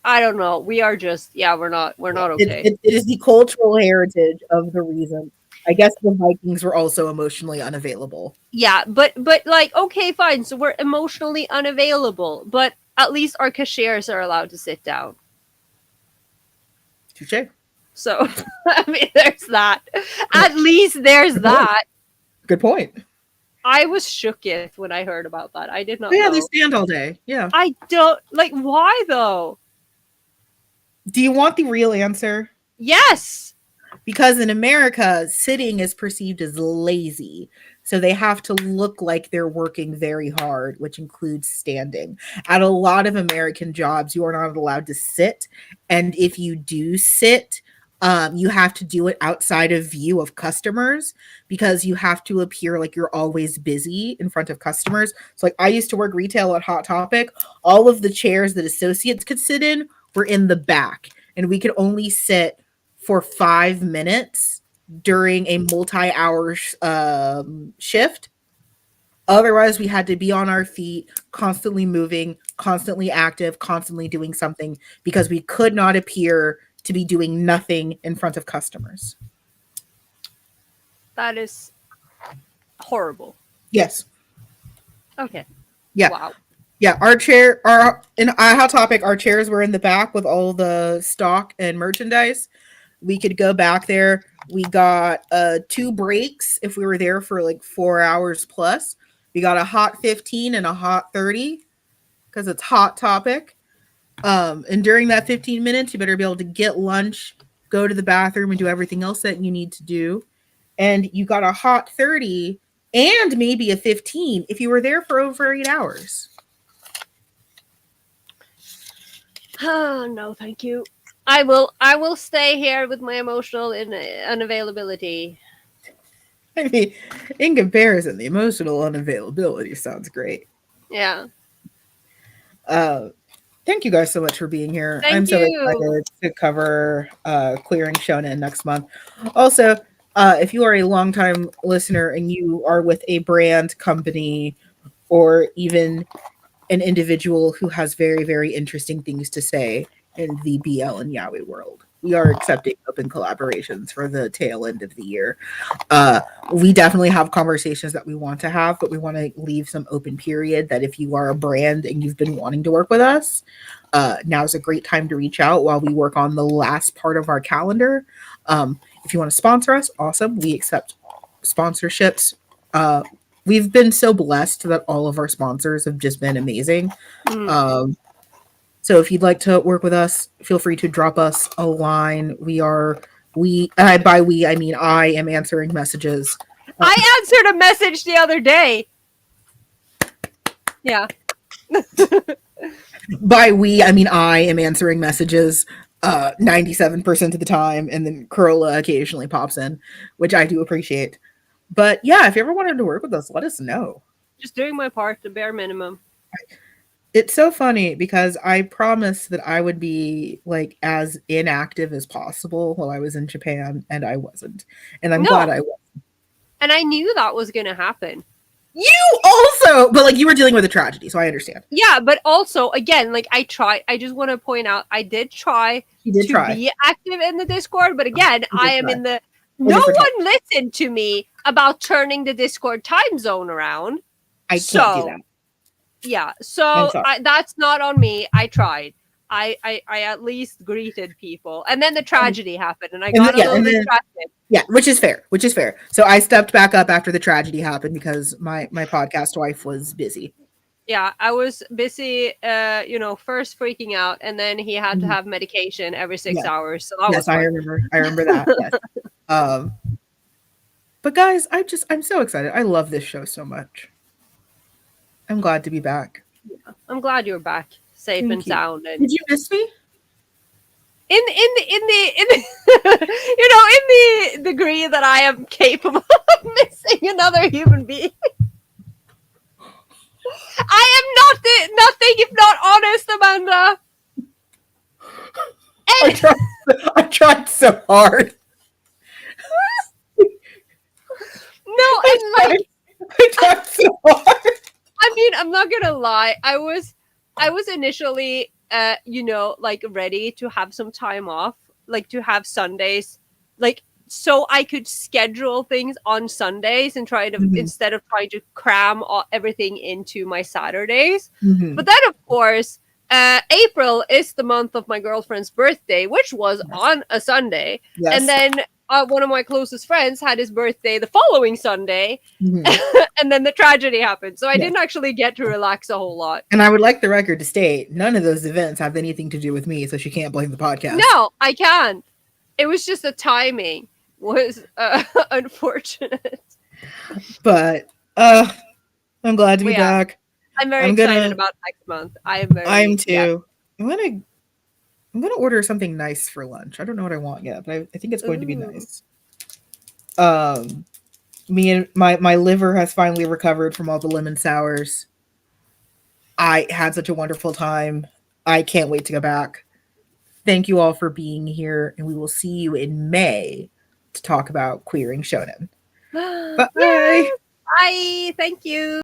I don't know. We are just. Yeah, we're not okay. It is the cultural heritage of the region. I guess the Vikings were also emotionally unavailable. Yeah, but like, okay, fine. So we're emotionally unavailable, but at least our cashiers are allowed to sit down. Touche. So I mean, there's that. At least there's that. Good point. I was shooketh when I heard about that. I did not Yeah, know. they stand all day. Yeah. I don't like why though. Do you want the real answer? Yes. Because in America, sitting is perceived as lazy. So they have to look like they're working very hard, which includes standing. At a lot of American jobs, you are not allowed to sit. And if you do sit, you have to do it outside of view of customers because you have to appear like you're always busy in front of customers. So, like, I used to work retail at Hot Topic. All of the chairs that associates could sit in were in the back, and we could only sit for 5 minutes during a multi-hour shift. Otherwise, we had to be on our feet, constantly moving, constantly active, constantly doing something because we could not appear to be doing nothing in front of customers. That is horrible. Yes. Okay. Yeah. Wow. Yeah. In Hot Topic, our chairs were in the back with all the stock and merchandise. We could go back there. We got 2 breaks if we were there for like 4 hours plus. We got a hot 15 and a hot 30 because it's Hot Topic. And during that 15 minutes, you better be able to get lunch, go to the bathroom, and do everything else that you need to do. And you got a hot 30 and maybe a 15 if you were there for over 8 hours. Oh, no, thank you. I will stay here with my emotional unavailability. I mean, in comparison, the emotional unavailability sounds great. Yeah. Thank you guys so much for being here. Thank I'm so you. excited to cover Clearing Shonen next month. Also, if you are a longtime listener and you are with a brand company or even an individual who has very, very interesting things to say in the BL and Yaoi world, we are accepting open collaborations for the tail end of the year. We definitely have conversations that we want to have, but we want to leave some open period that if you are a brand and you've been wanting to work with us, now's a great time to reach out while we work on the last part of our calendar. If you want to sponsor us, awesome. We accept sponsorships. We've been so blessed that all of our sponsors have just been amazing. So if you'd like to work with us, feel free to drop us a line. By we, I mean I am answering messages. I answered a message the other day. Yeah. By we, I mean I am answering messages 97% of the time, and then Kurla occasionally pops in, which I do appreciate. But yeah, if you ever wanted to work with us, let us know. Just doing my part, the bare minimum. It's so funny because I promised that I would be like as inactive as possible while I was in Japan, and I wasn't. And I'm glad I wasn't. And I knew that was going to happen. You also, but like you were dealing with a tragedy, so I understand. Yeah, but also, again, like I just want to point out, I did try be active in the Discord, but again, I am in the... No one listened to me about turning the Discord time zone around. I can't do that. Yeah, so that's not on me. I tried. I at least greeted people, and then the tragedy happened, and I got a little distracted. Yeah, which is fair. So I stepped back up after the tragedy happened because my podcast wife was busy. Yeah, I was busy. First freaking out, and then he had to have medication every 6 hours. So that was I remember that. Yes. But guys, I'm so excited. I love this show so much. I'm glad to be back. Yeah, I'm glad you're back, safe and sound. And did you miss me? In the degree that I am capable of missing another human being. I am nothing if not honest, Amanda. I tried so hard. No, and like I tried so hard. I mean, I'm not gonna lie. I was initially, ready to have some time off, like to have Sundays, like so I could schedule things on Sundays and try to instead of trying to cram everything into my Saturdays. But then, of course, April is the month of my girlfriend's birthday, which was on a Sunday, and then. One of my closest friends had his birthday the following Sunday, and then the tragedy happened. So I didn't actually get to relax a whole lot. And I would like the record to state, none of those events have anything to do with me, so she can't blame the podcast. No, I can't. It was just the timing was unfortunate. But I'm glad to be Well, yeah. back. I'm very I'm excited gonna about next month. I'm Yeah. too. I'm gonna order something nice for lunch. I don't know what I want yet, but I think it's going to be Ooh. nice. Me and my liver has finally recovered from all the lemon sours. I had such a wonderful time. I can't wait to go back. Thank you all for being here, and we will see you in May to talk about queering shonen. Yeah. Bye. Bye. Thank you.